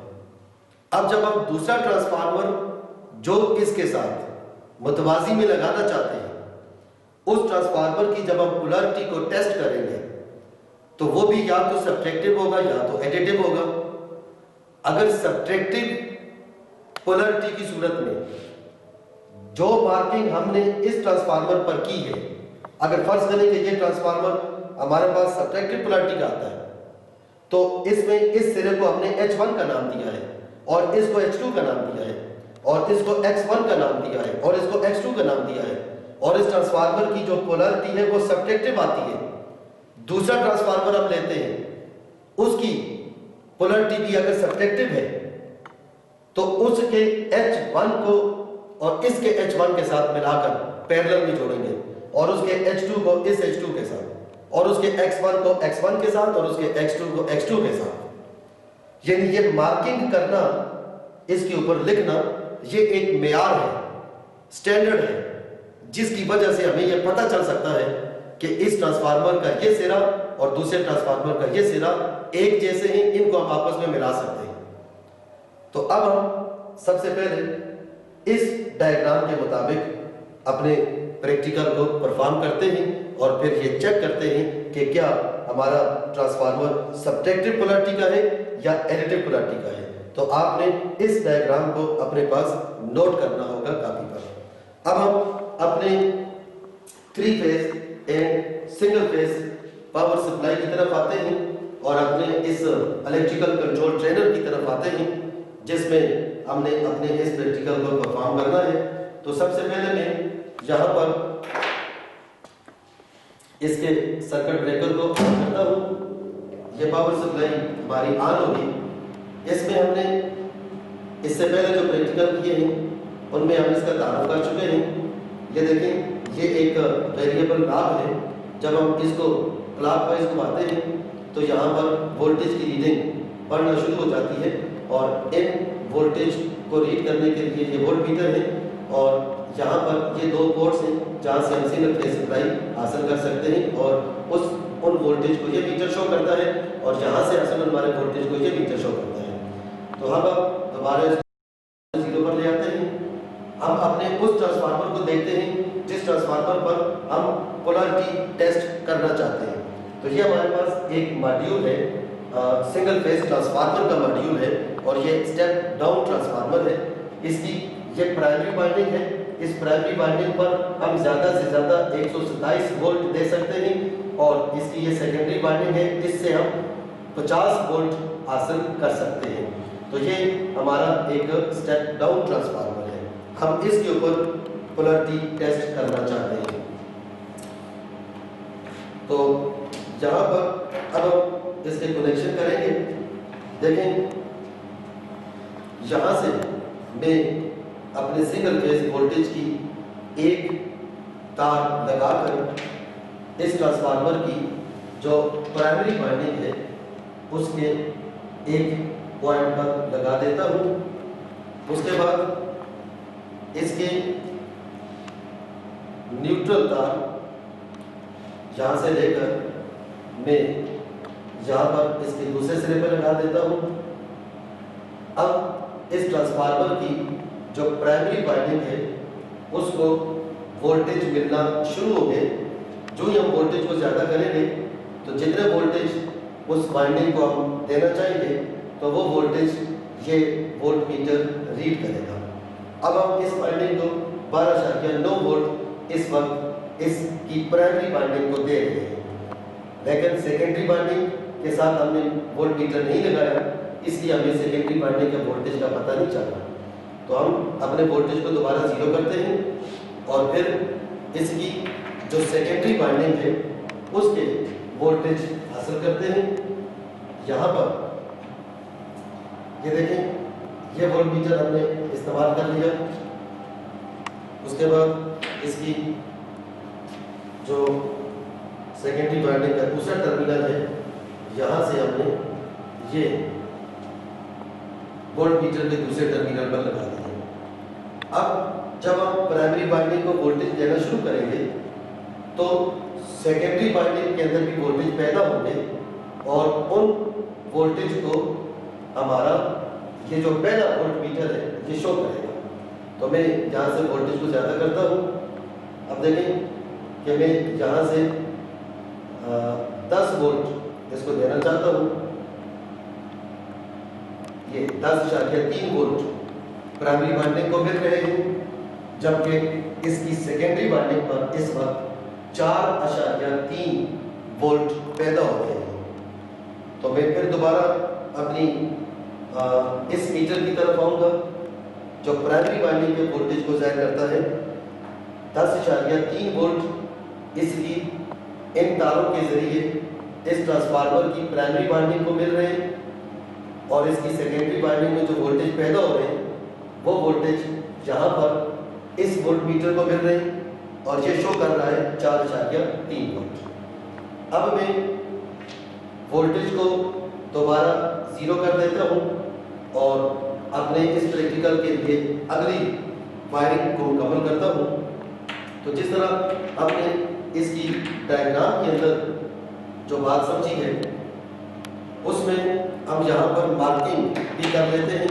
अब जब हम दूसरा ट्रांसफार्मर जो इसके साथ मुतवाजी में लगाना चाहते हैं उस ट्रांसफार्मर की जब हम पोलैरिटी को टेस्ट करेंगे तो वो भी या तो सबट्रैक्टिव होगा या तो एडिटिव होगा। अगर सबट्रैक्टिव पोलैरिटी की सूरत में जो मार्किंग हमने इस ट्रांसफार्मर पर की है, अगर फर्ज करें कि ये ट्रांसफार्मर हमारे पास सबट्रैक्टिव पोलैरिटी का आता है तो इसमें इस सिरे को हमने H1 का नाम दिया है और इसको H2 का नाम दिया है और इसको X1 का नाम दिया है और इसको X2 का नाम दिया है, और इस ट्रांसफार्मर की जो पोलैरिटी है वो सबट्रैक्टिव आती है। दूसरा ट्रांसफार्मर हम लेते हैं उसकी पोलरिटी भी अगर सब्ट्रैक्टिव है तो उसके H1 को और इसके H1 के साथ मिलाकर पैरेलल में जोड़ेंगे और उसके H2 को इस H2 के साथ और उसके X1 को X1 के साथ और उसके X2 को X2 के साथ। यानी ये मार्किंग करना, इसके ऊपर लिखना, ये एक मेयार है, स्टैंडर्ड है, जिसकी वजह से हमें ये पता चल सकता है कि इस ट्रांसफार्मर का ये सिरा और दूसरे ट्रांसफार्मर का ये सिरा एक जैसे हैं, इनको हम आपस में मिला सकते हैं। तो अब हम सबसे पहले इस डायग्राम के मुताबिक अपने प्रैक्टिकल को परफॉर्म करते हैं और फिर ये चेक करते हैं कि क्या हमारा ट्रांसफार्मर सब्ट्रैक्टिव पोलरिटी का है या एडिटिव पोलरिटी का है। तो आपने इस डायग्राम को अपने पास नोट करना होगा कॉपी पर। अब हम अपने 3 phase and single phase power supply की तरफ आते हैं और अपने इस इलेक्ट्रिकल कंट्रोल ट्रेनर की तरफ आते हैं, जिसमें हमने अपने इस प्रैक्टिकल को परफॉर्म करना है। तो सबसे पहले मैं यहाँ पर इसके सर्किट ब्रेकर को ऑन करता हूँ। ये पावर सप्लाई हमारी ऑन होगी। इसमें हमने इससे पहले जो प्रैक्टिकल किए हैं उनमें हम इसका तारुफ कर चुके हैं। ये देखें, ये एक वेरिएबल नाब है। जब हम इसको क्लॉकवाइज घुमाते हैं तो यहाँ पर वोल्टेज की रीडिंग पढ़ना शुरू हो जाती है और इन वोल्टेज को रीड करने के लिए ये वोल्ट मीटर है और यहाँ पर ये 2 पोर्ट्स हैं जहाँ से हम सिंगल फेज सप्लाई हासिल कर सकते हैं और उन वोल्टेज को ये मीटर शो करता है और यहाँ से हासिल होने वाले वोल्टेज को ये मीटर शो करता है। तो हम अब दोबारा 0 पर ले आते हैं। हम अपने उस ट्रांसफार्मर को देखते हैं जिस ट्रांसफार्मर पर हम पोलरिटी टेस्ट करना चाहते हैं। तो ये हमारे पास एक मॉड्यूल है, सिंगल फेज ट्रांसफार्मर का मॉड्यूल है और ये स्टेप डाउन ट्रांसफार्मर है। इसकी ये प्राइमरी वाइंडिंग है। इस प्राइमरी वाइंडिंग पर हम ज़्यादा से ज़्यादा 127 वोल्ट दे सकते हैं और इसकी ये सेकेंडरी वाइंडिंग है, इससे हम 50 वोल्ट हासिल कर सकते हैं। तो ये हमारा एक स्टेप डाउन ट्रांसफार्मर है। हम इसके ऊपर पोलरिटी टेस्ट करना चाहते हैं। तो यहाँ पर अब हम इसके कनेक्शन करेंगे। देखें, यहाँ से मैं अपने सिंगल फेज वोल्टेज की एक तार लगाकर इस ट्रांसफार्मर की जो प्राइमरी वाइंडिंग है उसके एक पॉइंट पर लगा देता हूँ। उसके बाद इसके न्यूट्रल तार यहाँ से लेकर मैं यहाँ पर इसके दूसरे सिरे पर लगा देता हूँ। अब इस ट्रांसफार्मर की जो प्राइमरी वाइंडिंग है उसको वोल्टेज मिलना शुरू हो गए। जो ही हम वोल्टेज को ज़्यादा करेंगे तो जितने वोल्टेज उस वाइंडिंग को हम देना चाहेंगे तो वो वोल्टेज ये वोल्ट मीटर रीड करेगा। अब हम इस वाइंडिंग को 12.9 वोल्ट इस वक्त इसकी प्राइमरी वाइंडिंग को दे रहे हैं, लेकिन सेकेंडरी वाइंडिंग के साथ हमने वोल्ट मीटर नहीं लगाया, इसलिए हमें सेकेंडरी वाइंडिंग के वोल्टेज का पता नहीं चला। तो हम अपने वोल्टेज को दोबारा 0 करते हैं और फिर इसकी जो सेकेंडरी वाइंडिंग है उसके वोल्टेज हासिल करते हैं। यहाँ पर ये देखें, ये वोल्ट मीटर हमने इस्तेमाल कर लिया। उसके बाद इसकी जो सेकेंडरी वाइंडिंग का दूसरा टर्मिनल है, यहाँ से हमने ये वोल्ट मीटर के दूसरे टर्मिनल पर लगा दिया। अब जब हम प्राइमरी वाइंडिंग को वोल्टेज देना शुरू करेंगे तो सेकेंडरी वाइंडिंग के अंदर भी वोल्टेज पैदा होंगे और उन वोल्टेज को हमारा ये जो पहला वोल्ट मीटर है ये शो करेगा। तो मैं यहाँ से वोल्टेज को ज़्यादा करता हूँ। अब देखें कि मैं यहाँ से 10 वोल्ट इसको देना चाहता हूँ। ये 10.3 वोल्ट प्राइमरी वाइंडिंग को मिल रहे हैं, जबकि इसकी सेकेंडरी वाइंडिंग पर इस वक्त 4.3 वोल्ट पैदा होते हैं। तो मैं फिर दोबारा अपनी इस मीटर की तरफ आऊँगा जो प्राइमरी वाइंडिंग के वोल्टेज को ज़ाहिर करता है। 10.3 वोल्ट इसकी इन तारों के जरिए इस ट्रांसफार्मर की प्राइमरी वाइंडिंग को मिल रहे हैं और इसकी सेकेंडरी वाइंडिंग में जो वोल्टेज पैदा हो रहे हैं वो वोल्टेज यहाँ पर इस वोल्ट मीटर को मिल रहे हैं और ये शो कर रहा है 4.3 वोल्ट। अब मैं वोल्टेज को दोबारा 0 कर देता हूँ और अपने इस प्रैक्टिकल के लिए अगली वायरिंग को मुकम्मल करता हूँ। तो जिस तरह हमने इसकी डायग्राम के अंदर जो बात समझी है उसमें हम यहाँ पर मार्किंग भी कर लेते हैं।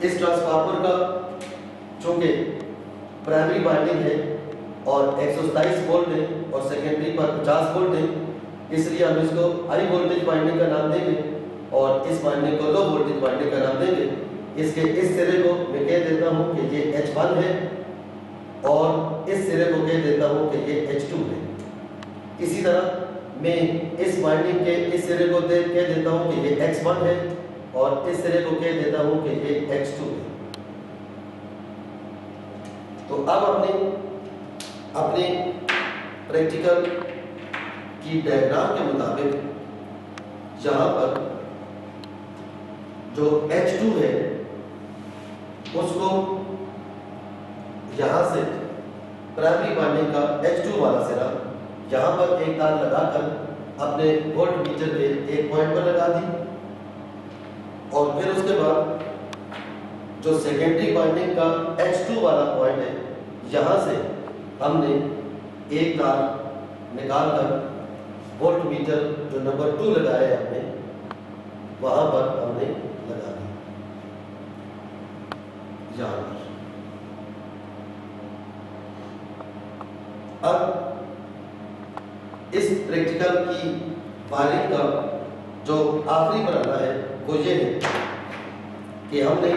इस ट्रांसफार्मर का चूँकि प्राइमरी वाइंडिंग है और 127 वोल्ट है और सेकेंडरी पर 50 वोल्ट है, इसलिए हम इसको हाई वोल्टेज वाइंडिंग का नाम देंगे और इस वाइंडिंग को लो वोल्टेज वाइंडिंग का नाम देंगे। इसके इस सिरे को मैं कह देता हूँ कि ये H1 है और इस सिरे को कह देता हूँ कि ये H2 है। इसी तरह मैं इस वाइंडिंग के इस सिरे को कह देता हूँ कि ये X1 है और इस सिरे को कह देता हूँ कि ये X2 है। तो अब अपने प्रैक्टिकल की डायग्राम के मुताबिक यहाँ पर जो H2 है उसको यहाँ से प्राइमरी वाइंडिंग का H2 वाला सिरा यहाँ पर एक तार लगाकर अपने वोल्ट मीटर के एक पॉइंट पर लगा दी और फिर उसके बाद जो सेकेंडरी वाइंडिंग का H2 वाला पॉइंट है यहाँ से हमने एक तार निकालकर वोल्ट मीटर जो नंबर 2 लगाया है हमने वहाँ पर हमने लगा दी यहाँ पर। अब इस प्रैक्टिकल की वायरिंग का जो आखिरी मरहला है वो ये है कि हमने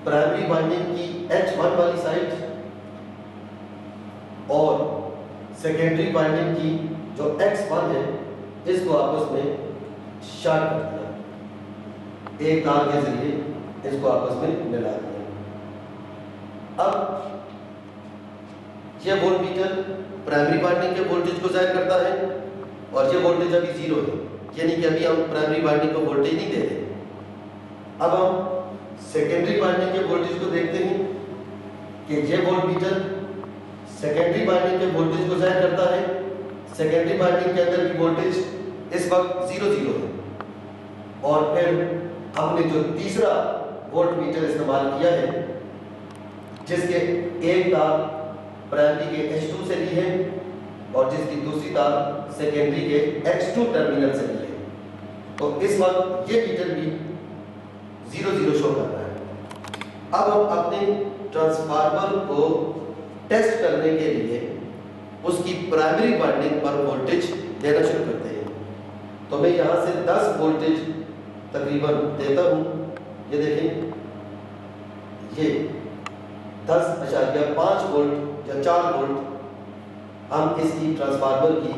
प्राइमरी वाइंडिंग की H1 वाली साइड और सेकेंडरी वाइंडिंग की जो X1 है इसको आपस में शॉर्ट कर दिया, एक तार के जरिए इसको आपस में मिला दिया। अब यह वोल्ट मीटर प्राइमरी वाइंडिंग के वोल्टेज को जाहिर करता है और ये वोल्टेज अभी 0 है, यानी कि अभी हम प्राइमरी वाइंडिंग को वोल्टेज नहीं दे रहे। अब हम सेकेंडरी वाइंडिंग के वोल्टेज को देखते हैं कि ये वोल्ट मीटर सेकेंडरी वाइंडिंग के वोल्टेज को जाहिर करता है। सेकेंडरी वाइंडिंग के अंदर की वोल्टेज इस वक्त 0 है और फिर हमने जो तीसरा वोल्ट मीटर इस्तेमाल किया है जिसके एक तार प्राइमरी के H2 से ली है और जिसकी दूसरी तार सेकेंडरी के X2 टर्मिनल से ली है, तो इस वक्त ये मीटर भी 0 शो कर रहा है। अब हम अपने ट्रांसफार्मर को टेस्ट करने के लिए उसकी प्राइमरी वाइंडिंग पर वोल्टेज देना शुरू करते हैं। तो मैं यहाँ से 10 वोल्टेज तकरीबन देता हूँ। ये देखें, ये 10.5 वोल्ट या 4 वोल्ट हम इसकी ट्रांसफार्मर की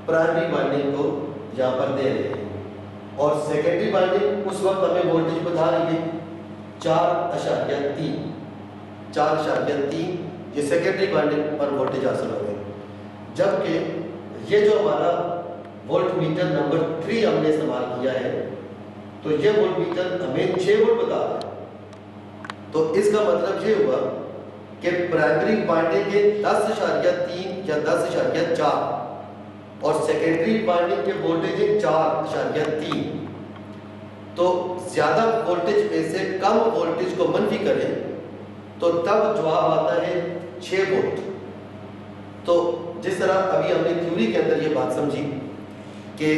प्राइमरी वाइंडिंग को यहाँ पर दे रहे हैं और सेकेंडरी वाइंडिंग उस वक्त हमें वोल्टेज बता रही है 4.3 ये सेकेंडरी वाइंडिंग पर वोल्टेज हासिल हो गए, जबकि ये जो हमारा वोल्ट मीटर नंबर 3 हमने इस्तेमाल किया है तो ये वोल्ट मीटर हमें 6 वोल्ट बता रहा है। तो इसका मतलब ये हुआ कि प्राइमरी वाइंडिंग के 10.3 या 10.4 और सेकेंडरी वाइंडिंग के वोल्टेज 4.3, तो ज्यादा वोल्टेज में से कम वोल्टेज को मनफी करें तो तब जवाब आता है 6 वोल्ट। तो जिस तरह अभी हमने थ्योरी के अंदर ये बात समझी कि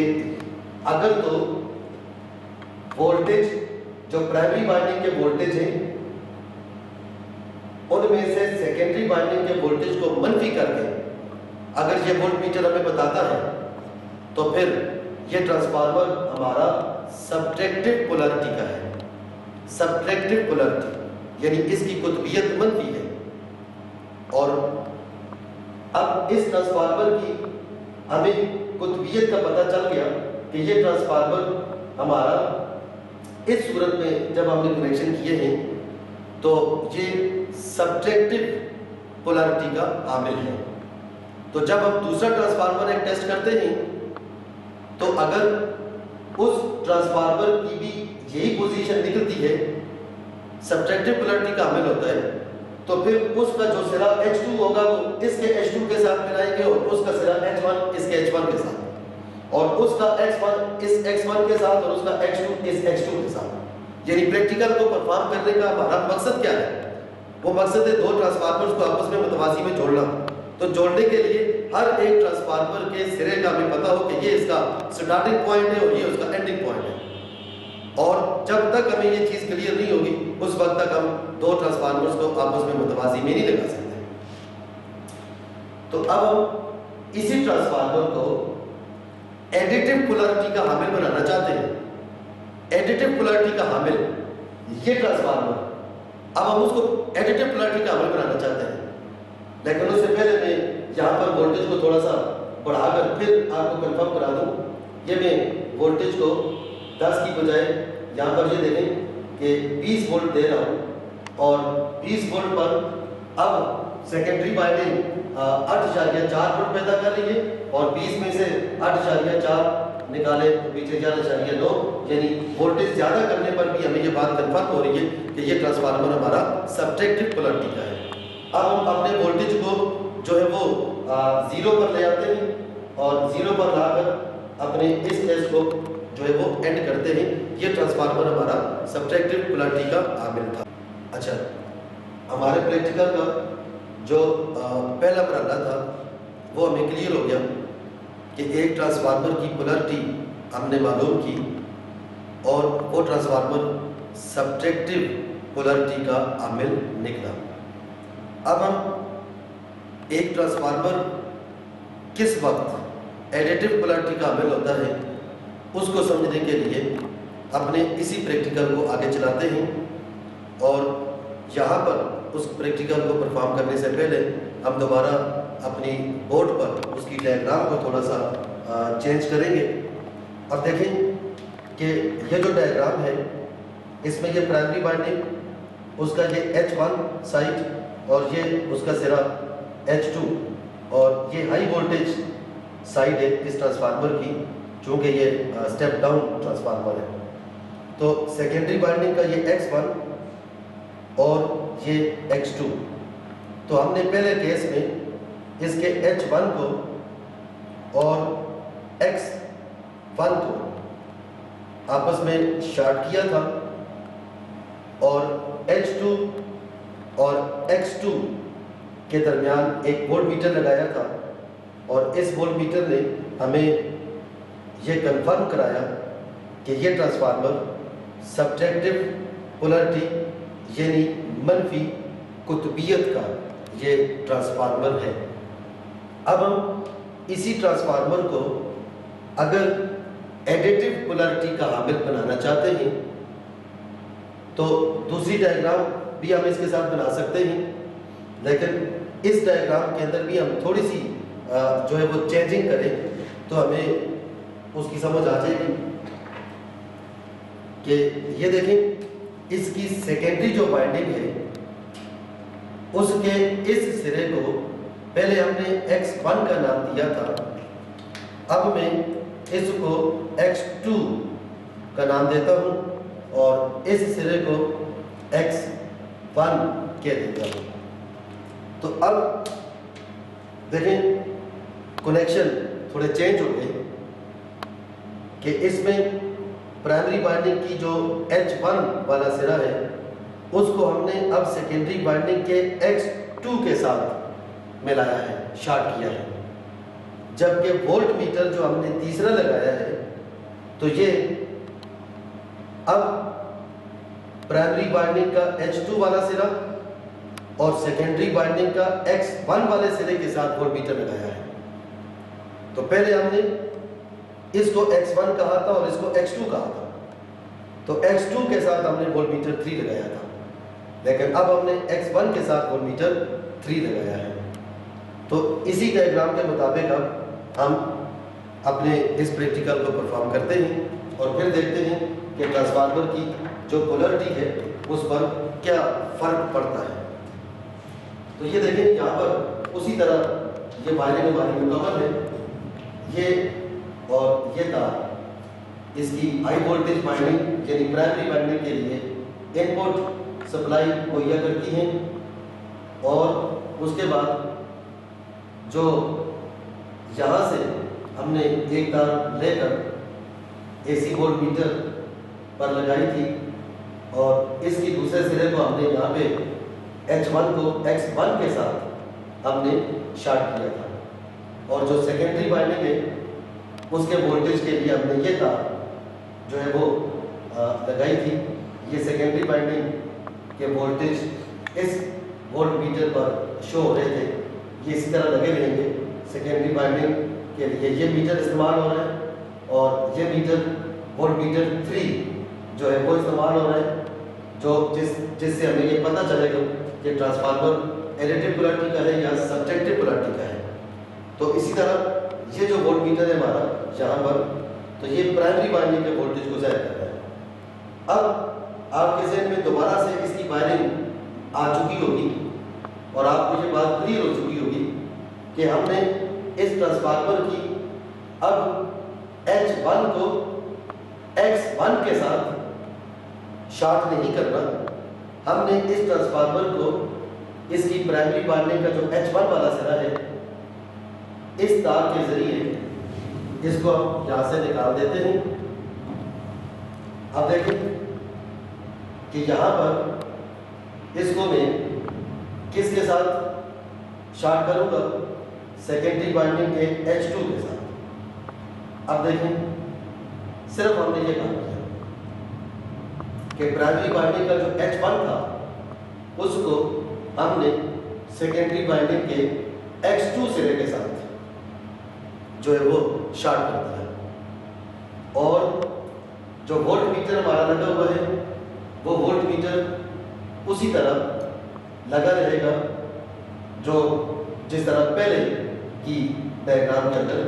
अगर तो वोल्टेज जो प्राइमरी वाइंडिंग के वोल्टेज हैं उनमें से सेकेंडरी वाइंडिंग के वोल्टेज को मनफी करके अगर ये वोल्ट मीटर हमें बताता है तो फिर ये ट्रांसफार्मर हमारा सब्ट्रैक्टिव पोलैरिटी का है। सब्ट्रैक्टिव पोलैरिटी यानी इसकी कुतबियत मनफी है। और अब इस ट्रांसफार्मर की हमें कुतबियत का पता चल गया कि ये ट्रांसफार्मर हमारा इस सूरत में जब हमने कनेक्शन किए हैं तो ये सब्ट्रैक्टिव पोलैरिटी का आमिल है। तो जब हम दूसरा ट्रांसफार्मर एक टेस्ट करते हैं तो अगर उस ट्रांसफार्मर की भी यही पोजीशन निकलती है, सब्ट्रैक्टिव पोलैरिटी का हामिल होता है, तो फिर उसका जो सिरा H2 होगा वो इसके H2 के साथ मिलाएंगे और उसका सिरा H1 इसके H1 के साथ, और उसका X1 इस X1 के साथ और उसका X2 इस X2 के साथ। यानी प्रैक्टिकल को परफॉर्म करने का हमारा मकसद क्या है? वो मकसद है दो ट्रांसफार्मर्स को आपस में मुतवाज़ी में जोड़ना। तो जोड़ने के लिए हर एक ट्रांसफार्मर के सिरे का हमें पता हो कि ये इसका स्टार्टिंग पॉइंट है और ये उसका एंडिंग पॉइंट है, और जब तक हमें ये चीज़ क्लियर नहीं होगी उस वक्त तक हम दो ट्रांसफार्मर्स को आपस में मुतवाज़ी में नहीं लगा सकते। तो अब हम इसी ट्रांसफार्मर को एडिटिव पोलैरिटी का हामिल बनाना चाहते हैं। एडिटिव पोलैरिटी का हामिल ये ट्रांसफार्मर, अब हम उसको एडिटिव पोलैरिटी का हामिल बनाना चाहते हैं, लेकिन उससे पहले मैं यहाँ पर वोल्टेज को थोड़ा सा बढ़ाकर फिर आपको कंफर्म करा दूँ। ये मैं वोल्टेज को 10 की बजाय यहाँ पर ये देखें कि 20 वोल्ट दे रहा हूँ, और 20 वोल्ट पर अब सेकेंडरी वाइंडिंग 8.4 वोल्ट पैदा कर रही है, और 20 में से 8.4 निकाले तो पीछे 4.9, यानी वोल्टेज ज़्यादा करने पर भी हमें ये बात कंफर्म हो रही है कि ये ट्रांसफार्मर हमारा सब्ट्रैक्टिव पोलैरिटी का है। अब हम अपने वोल्टेज को जो है वो 0 पर ले आते हैं, और 0 पर लाकर अपने इस टेस्ट को जो है वो एंड करते हैं। ये ट्रांसफार्मर हमारा सब्ट्रैक्टिव पोलैरिटी का हामिल था। अच्छा, हमारे प्रैक्टिकल का जो पहला मरहला था वो हमें क्लियर हो गया कि एक ट्रांसफार्मर की पोलैरिटी हमने मालूम की, और वो ट्रांसफार्मर सब्ट्रैक्टिव पोलैरिटी का हामिल निकला। अब हम एक ट्रांसफार्मर किस वक्त एडिटिव पोलैरिटी का हामिल होता है उसको समझने के लिए अपने इसी प्रैक्टिकल को आगे चलाते हैं, और यहाँ पर उस प्रैक्टिकल को परफॉर्म करने से पहले हम दोबारा अपनी बोर्ड पर उसकी डायग्राम को थोड़ा सा चेंज करेंगे। और देखें कि ये जो डायग्राम है इसमें ये प्राइमरी वाइंडिंग, उसका ये H1 साइड, और ये उसका सिरा H2, और ये हाई वोल्टेज साइड है इस ट्रांसफार्मर की, चूँकि ये स्टेप डाउन ट्रांसफार्मर है। तो सेकेंडरी वाइंडिंग का ये X1 और ये X2। तो हमने पहले केस में इसके H1 को और X1 को आपस में शॉर्ट किया था, और H2 और X2 के दरमियान एक वोल्ट मीटर लगाया था, और इस वोल्ट मीटर ने हमें ये कंफर्म कराया कि ये ट्रांसफार्मर सब्ट्रैक्टिव पोलैरिटी यानी मनफी कुतुबियत का ये ट्रांसफार्मर है। अब हम इसी ट्रांसफार्मर को अगर एडिटिव पोलैरिटी का हामिल बनाना चाहते हैं तो दूसरी डायग्राम भी हम इसके साथ बना सकते हैं, लेकिन इस डायग्राम के अंदर भी हम थोड़ी सी जो है वो चेंजिंग करें तो हमें उसकी समझ आ जाएगी। कि ये देखें, इसकी सेकेंडरी जो वाइंडिंग है उसके इस सिरे को पहले हमने X1 का नाम दिया था, अब मैं इसको X2 का नाम देता हूँ और इस सिरे को X1 कह देता हूँ। तो अब देखें कनेक्शन थोड़े चेंज हो गए कि इसमें प्राइमरी वाइंडिंग की जो H1 वाला सिरा है उसको हमने अब सेकेंडरी वाइंडिंग के X2 के साथ मिलाया है, शॉर्ट किया है, जबकि वोल्ट मीटर जो हमने तीसरा लगाया है तो ये अब प्राइमरी वाइंडिंग का H2 वाला सिरा और सेकेंडरी वाइंडिंग का X1 वाले सिरे के साथ वोल्ट मीटर लगाया है। तो पहले हमने इसको X1 कहा था और इसको X2 कहा था, तो X2 के साथ हमने वोल्ट मीटर 3 लगाया था, लेकिन अब हमने X1 के साथ वोल्ट मीटर 3 लगाया है। तो इसी डायग्राम के मुताबिक अब हम अपने इस प्रैक्टिकल को परफॉर्म करते हैं और फिर देखते हैं कि ट्रांसफार्मर की जो पोलैरिटी है उस पर क्या फ़र्क पड़ता है। तो ये देखें, यहाँ पर उसी तरह ये वायरिंग हमारी मुकम्मल है। ये और ये तार इसकी हाई वोल्टेज वाइंडिंग यानी प्राइमरी वाइंडिंग के लिए इनपुट सप्लाई मुहैया करती हैं। और उसके बाद जो यहाँ से हमने एक तार लेकर एसी वोल्ट मीटर पर लगाई थी और इसकी दूसरे सिरे को हमने यहाँ पे H1 को X1 के साथ हमने शार्ट किया था। और जो सेकेंडरी वाइंडिंग है उसके वोल्टेज के लिए हमने ये तार जो है वो लगाई थी। ये सेकेंडरी वाइंडिंग के वोल्टेज इस वोल्ट मीटर पर शो हो रहे थे, ये इसी तरह लगे रहेंगे। सेकेंडरी वाइंडिंग के लिए ये मीटर इस्तेमाल हो रहा है और ये मीटर वोल्ट मीटर 3 जो है वो इस्तेमाल हो रहा है, जो जिससे हमें ये पता चलेगा कि ट्रांसफार्मर एडिटिव पोलैरिटी का है या सब्ट्रैक्टिव पोलैरिटी का है। तो इसी तरह ये जो वोल्ट मीटर है हमारा यहाँ पर, तो ये प्राइमरी वाइंडिंग के वोल्टेज को ज़ाहिर कर रहा है। अब आपके ज़हन में दोबारा से इसकी वायरिंग आ चुकी होगी और आपको ये बात क्लियर हो चुकी होगी कि हमने इस ट्रांसफार्मर की अब H1 को X1 के साथ शार्ट नहीं करना। हमने इस ट्रांसफार्मर को इसकी प्राइमरी वाइंडिंग का जो H1 वाला सिरा है इस तार के जरिए इसको हम यहाँ से निकाल देते हैं। अब देखें कि यहाँ पर इसको मैं किसके साथ शार्ट करूँगा? सेकेंडरी वाइंडिंग के H2 के साथ। अब देखें सिर्फ हमने ये काम किया कि प्राइमरी वाइंडिंग का जो H1 था उसको हमने सेकेंडरी वाइंडिंग के X2 सिरे के साथ जो है वो शार्ट कर दिया। और जो वोल्ट मीटर हमारा लगा हुआ है वो वोल्ट मीटर उसी तरह लगा रहेगा जो जिस तरह पहले की डायग्राम के अंदर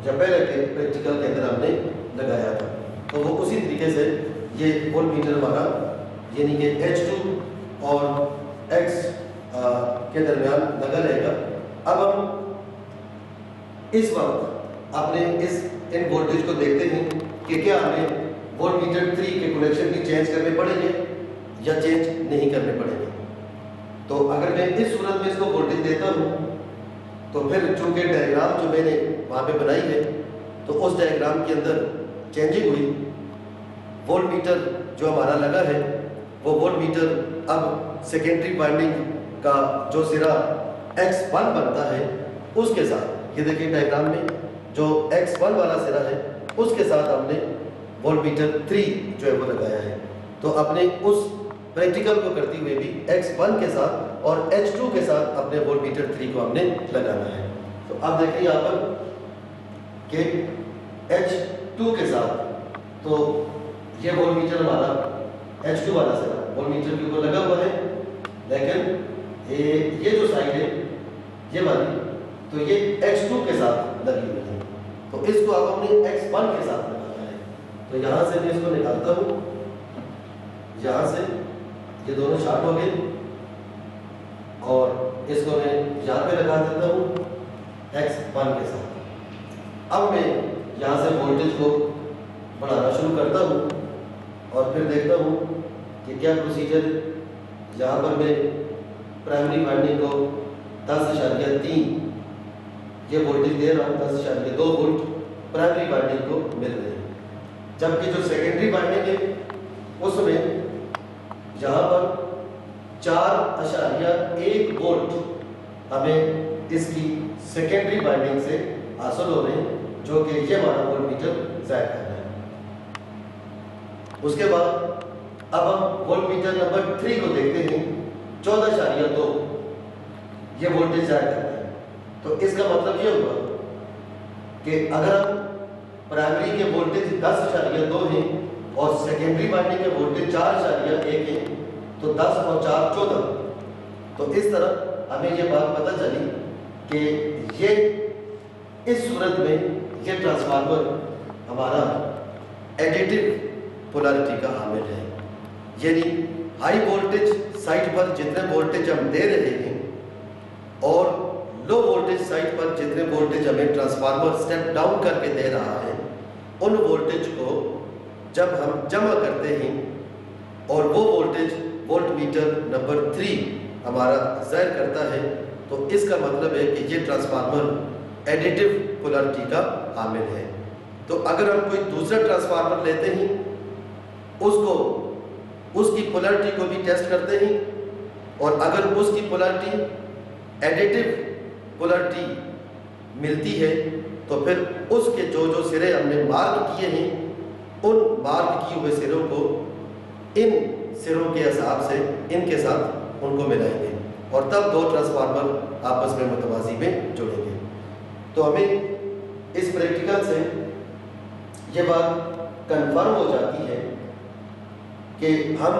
या पहले के प्रैक्टिकल के अंदर हमने लगाया था। तो वो उसी तरीके से ये वोल्ट मीटर हमारा यानी कि H2 और X के दरमियान लगा रहेगा। अब हम इस वक्त अपने इन वोल्टेज को देखते हैं कि क्या हमें वोल्ट मीटर 3 के कनेक्शन भी चेंज करने पड़ेंगे या चेंज नहीं करने पड़ेंगे। तो अगर मैं इस सूरत में इसको वोल्टेज देता हूँ तो फिर चूंकि डायग्राम जो मैंने वहाँ पे बनाई है तो उस डायग्राम के अंदर चेंजिंग हुई। वोल्ट मीटर जो हमारा लगा है वो वोल्ट मीटर अब सेकेंडरी वाइंडिंग का जो सिरा X1 बनता है उसके साथ, ये देखिए डायग्राम में जो X1 वाला सिरा है उसके साथ हमने वोल्ट मीटर 3 जो है वो लगाया है। तो अपने उस प्रैक्टिकल को करते हुए भी X1 के साथ और H2 के साथ अपने वोल्ट मीटर 3 को हमने लगाना है। तो अब देखिए यहाँ पर कि H2 के साथ तो ये वोल्ट मीटर हमारा H2 वाला सिरा वोल्ट मीटर के ऊपर लगा हुआ है, लेकिन ये जो साइड है ये वाली तो ये X2 के साथ लगी हुई है। तो इसको अब हमने X1 के साथ लगाना है। तो यहाँ से मैं इसको निकालता हूँ, यहाँ से ये दोनों शार्ट हो गए और इसको मैं यहाँ पे लगा देता हूँ X1 के साथ। अब मैं यहाँ से वोल्टेज को बढ़ाना शुरू करता हूँ और फिर देखता हूँ कि क्या प्रोसीजर। यहाँ पर मैं प्राइमरी वाइंडिंग को 10.3 ये वोल्टेज दे रहा हूँ, 10.2 वोल्ट प्राइमरी वाइंडिंग को मिल रहे हैं। जबकि जो सेकेंडरी वाइंडिंग है उसमें यहाँ पर 4.1 वोल्ट हमें इसकी सेकेंडरी वाइंडिंग से हासिल हो रहे हैं, जो कि ये हमारा वोल्ट मीटर ज़ाहिर कर रहा है। उसके बाद अब हम वोल्ट मीटर नंबर 3 को देखते हैं, 14.2 ये वोल्टेज ज़ाहिर कर रहा है। तो इसका मतलब ये हुआ कि अगर हम प्राइमरी के वोल्टेज 10.2 हैं और सेकेंडरी वाइंडिंग के वोल्टेज 4.1 हैं तो 10 और 4 14। तो इस तरह हमें ये बात पता चली कि ये इस सूरत में ये ट्रांसफार्मर हमारा एडिटिव पोलैरिटी का हामिल है। यानी हाई वोल्टेज साइड पर जितने वोल्टेज हम दे रहे हैं और लो वोल्टेज साइड पर जितने वोल्टेज हमें ट्रांसफार्मर स्टेप डाउन करके दे रहा है, उन वोल्टेज को जब हम जमा करते हैं और वो वोल्टेज वोल्टमीटर नंबर 3 हमारा जाहिर करता है, तो इसका मतलब है कि ये ट्रांसफार्मर एडिटिव पोलैरिटी का हामिल है। तो अगर हम कोई दूसरा ट्रांसफार्मर लेते हैं, उसकी पोलैरिटी को भी टेस्ट करते हैं, और अगर उसकी पोलैरिटी एडिटिव पोलैरिटी मिलती है, तो फिर उसके जो सिरे हमने मार्क किए हैं, उन मार्क किए हुए सिरों को इन सिरों के हिसाब से इनके साथ उनको मिलाएंगे, और तब दो ट्रांसफार्मर आपस में मुतवाज़ी में जुड़ेंगे। तो हमें इस प्रैक्टिकल से ये बात कंफर्म हो जाती है कि हम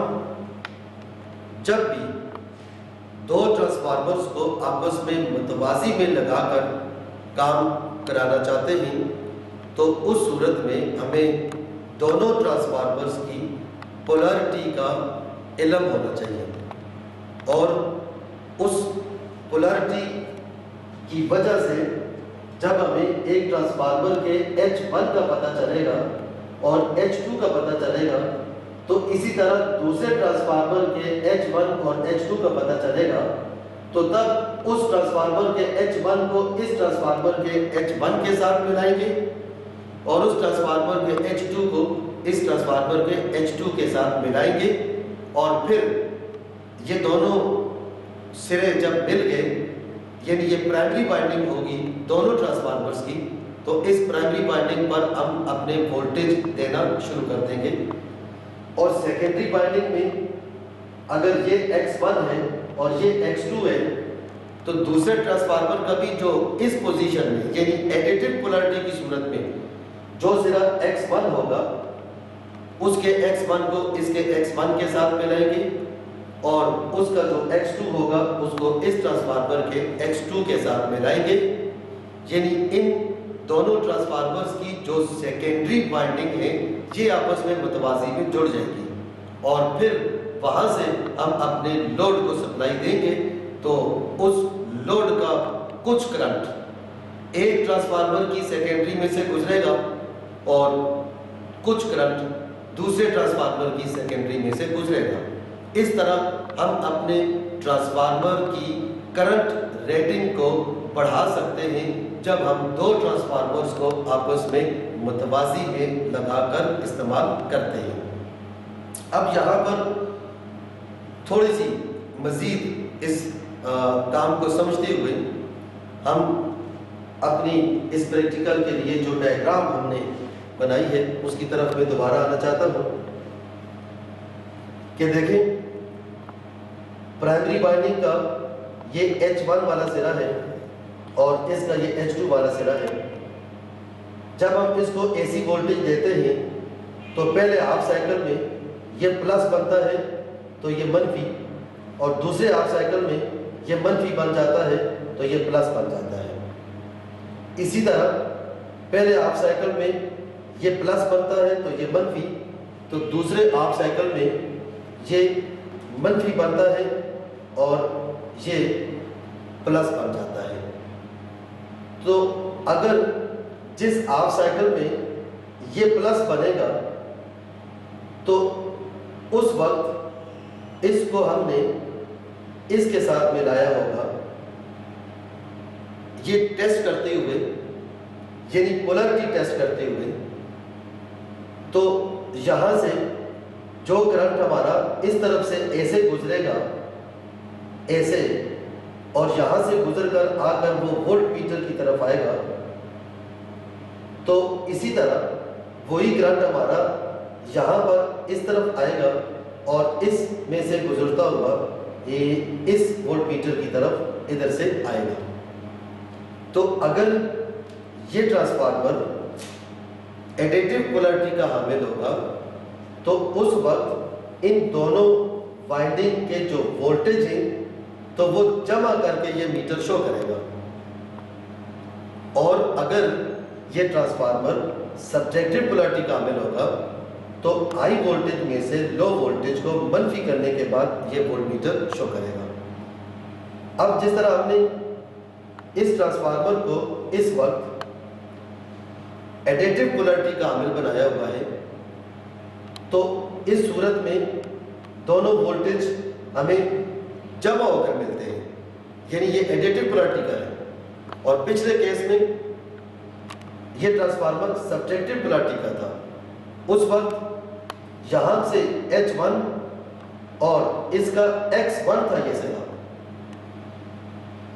जब भी दो ट्रांसफार्मर्स को आपस में मुतवाज़ी में लगाकर काम कराना चाहते हैं, तो उस सूरत में हमें दोनों ट्रांसफार्मर्स की पोलैरिटी का इल्म होना चाहिए, और उस पोलैरिटी की वजह से जब हमें एक ट्रांसफार्मर के H1 का पता चलेगा और H2 का पता चलेगा, तो इसी तरह दूसरे ट्रांसफार्मर के H1 और H2 का पता चलेगा, तो तब उस ट्रांसफार्मर के H1 को इस ट्रांसफार्मर के H1 के साथ मिलाएंगे, और उस ट्रांसफार्मर के H2 को इस ट्रांसफार्मर के H2 के साथ मिलाएंगे, और फिर ये दोनों सिरे जब मिल गए, यानी ये प्राइमरी वाइंडिंग होगी दोनों ट्रांसफार्मर्स की, तो इस प्राइमरी वाइंडिंग पर हम अपने वोल्टेज देना शुरू कर देंगे, और सेकेंडरी वाइंडिंग में अगर ये X1 है और ये X2 है, तो दूसरे ट्रांसफार्मर का भी जो इस पोजीशन में यानी एडिटिव पोलैरिटी की सूरत में जो सिरा X1 होगा, उसके X1 को इसके X1 के साथ मिलाएंगे, और उसका जो X2 होगा उसको इस ट्रांसफार्मर के X2 के साथ मिलाएंगे, यानी इन दोनों ट्रांसफार्मर्स की जो सेकेंडरी वाइंडिंग है ये आपस में मुतवाज़ी में जुड़ जाएगी, और फिर वहां से हम अपने लोड को सप्लाई देंगे, तो उस लोड का कुछ करंट एक ट्रांसफार्मर की सेकेंडरी में से गुजरेगा, और कुछ करंट दूसरे ट्रांसफार्मर की सेकेंडरी में से गुजरेगा। इस तरह हम अपने ट्रांसफार्मर की करंट रेटिंग को बढ़ा सकते हैं जब हम दो ट्रांसफार्मर्स को आपस में मुतवाज़ी में लगाकर इस्तेमाल करते हैं। अब यहाँ पर थोड़ी सी मज़ीद इस काम को समझते हुए हम अपनी इस प्रैक्टिकल के लिए जो डायग्राम हमने बनाई है उसकी तरफ मैं दोबारा आना चाहता हूँ कि देखें, प्राइमरी वाइंडिंग का ये H1 वाला सिरा है और इसका ये H2 वाला सिरा है। जब हम इसको AC वोल्टेज देते हैं तो पहले हाफ साइकिल में ये प्लस बनता है तो ये मनफी, और दूसरे हाफ साइकिल में ये मनफी बन जाता है तो ये प्लस बन जाता है। इसी तरह पहले हाफ साइकिल में ये प्लस बनता है तो ये मनफी, तो दूसरे हाफ साइकिल में ये मनफी बनता है और ये प्लस बन जाता है। तो अगर जिस हाफ साइकिल में ये प्लस बनेगा तो उस वक्त इसको हमने इसके साथ मिलाया होगा, ये टेस्ट करते हुए यानी पोलैरिटी टेस्ट करते हुए, तो यहां से जो करंट हमारा इस तरफ से ऐसे गुजरेगा ऐसे, और यहां से गुजरकर आकर वो वोल्ट मीटर की तरफ आएगा, तो इसी तरह वही करंट हमारा यहाँ पर इस तरफ आएगा और इसमें से गुजरता हुआ ये इस वोल्ट मीटर की तरफ इधर से आएगा। तो अगर ये ट्रांसफार्मर एडिटिव पोलैरिटी का हामिल होगा तो उस वक्त इन दोनों वाइंडिंग के जो वोल्टेज हैं तो वो जमा करके ये मीटर शो करेगा, और अगर ये ट्रांसफार्मर सब्जेक्टिव पोलैरिटी का हामिल होगा तो हाई वोल्टेज में से लो वोल्टेज को मनफी करने के बाद ये वोल्टमीटर शो करेगा। अब जिस तरह हमने इस ट्रांसफार्मर को इस वक्त एडिटिव पोलैरिटी का आमिल बनाया हुआ है, तो इस सूरत में दोनों वोल्टेज हमें जमा होकर मिलते हैं, यानी ये एडिटिव पोलैरिटी का है। और पिछले केस में ये ट्रांसफार्मर सब्ट्रैक्टिव पोलैरिटी का था। उस वक्त यहां से H1 और इसका X1 था ये सिरा,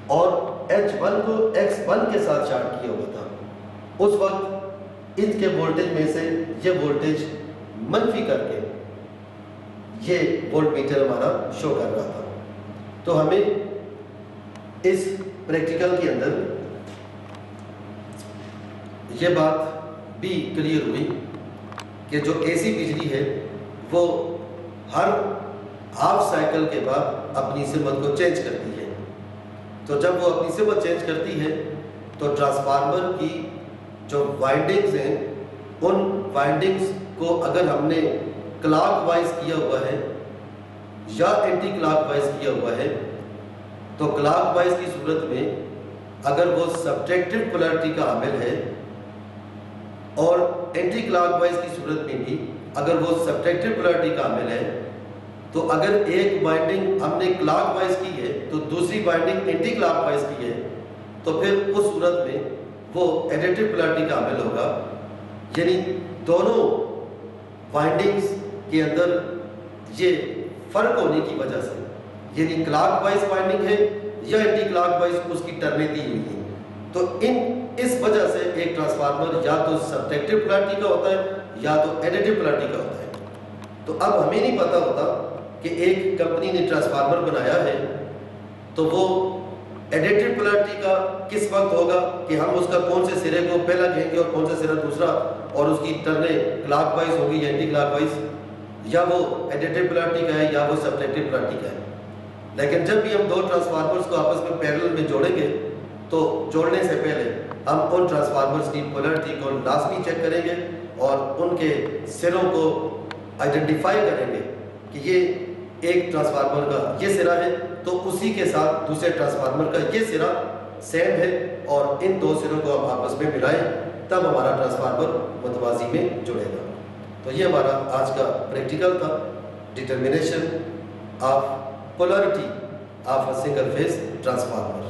और H1 को X1 के साथ शार्ट किया हुआ था। उस वक्त इनके वोल्टेज में से ये वोल्टेज मनफी करके ये वोल्टमीटर हमारा शो कर रहा था। तो हमें इस प्रैक्टिकल के अंदर ये बात भी क्लियर हुई कि जो एसी बिजली है वो हर हाफ साइकिल के बाद अपनी सिमत को चेंज करती है। तो जब वो अपनी सिमत चेंज करती है तो ट्रांसफार्मर की जो वाइंडिंग्स हैं, उन वाइंडिंग्स को अगर हमने क्लॉकवाइज किया हुआ है या एंटी क्लॉकवाइज किया हुआ है, तो क्लॉकवाइज की सूरत में अगर वो सब्ट्रैक्टिव पोलैरिटी का हामिल है, और एंटी क्लॉकवाइज की सूरत में भी अगर वो सब्ट्रैक्टिव पोलैरिटी का हामिल है, तो अगर एक वाइंडिंग हमने क्लॉकवाइज की है तो दूसरी वाइंडिंग एंटी क्लॉकवाइज की है, तो फिर उस सूरत में वो एडिटिव पोलैरिटी का हामिल होगा। यानी दोनों वाइंडिंग्स के अंदर ये फर्क होने की वजह से, यानी क्लॉकवाइज वाइंडिंग है या एंटी क्लॉकवाइज, उसकी टर्नें दी हुई हैं। तो इस वजह से एक ट्रांसफार्मर या तो सब्ट्रैक्टिव पोलैरिटी का होता है या तो एडिटिव पोलैरिटी का होता है। तो अब हमें नहीं पता होता कि एक कंपनी ने ट्रांसफार्मर बनाया है तो वो एडिटिव पोलैरिटी का किस वक्त होगा कि हम उसका कौन से सिरे को पहला कहेंगे और कौन सा सिरा दूसरा, और उसकी टर्नें क्लॉकवाइज होगी या एंटी क्लॉकवाइज, या वो एडिटिव पोलैरिटी का है या वो सब्ट्रैक्टिव पोलैरिटी का है। लेकिन जब भी हम दो ट्रांसफार्मर्स को आपस में पैरेलल में जोड़ेंगे तो जोड़ने से पहले हम उन ट्रांसफार्मर्स की पोलैरिटी को लाजमी चेक करेंगे और उनके सिरों को आइडेंटिफाई करेंगे कि ये एक ट्रांसफार्मर का ये सिरा है तो उसी के साथ दूसरे ट्रांसफार्मर का ये सिरा सेम है, और इन दो सिरों को हम आपस में मिलाएं, तब हमारा ट्रांसफार्मर मुतवाजी में जुड़ेगा। तो ये हमारा आज का प्रैक्टिकल था, determination of polarity of a single phase transformer.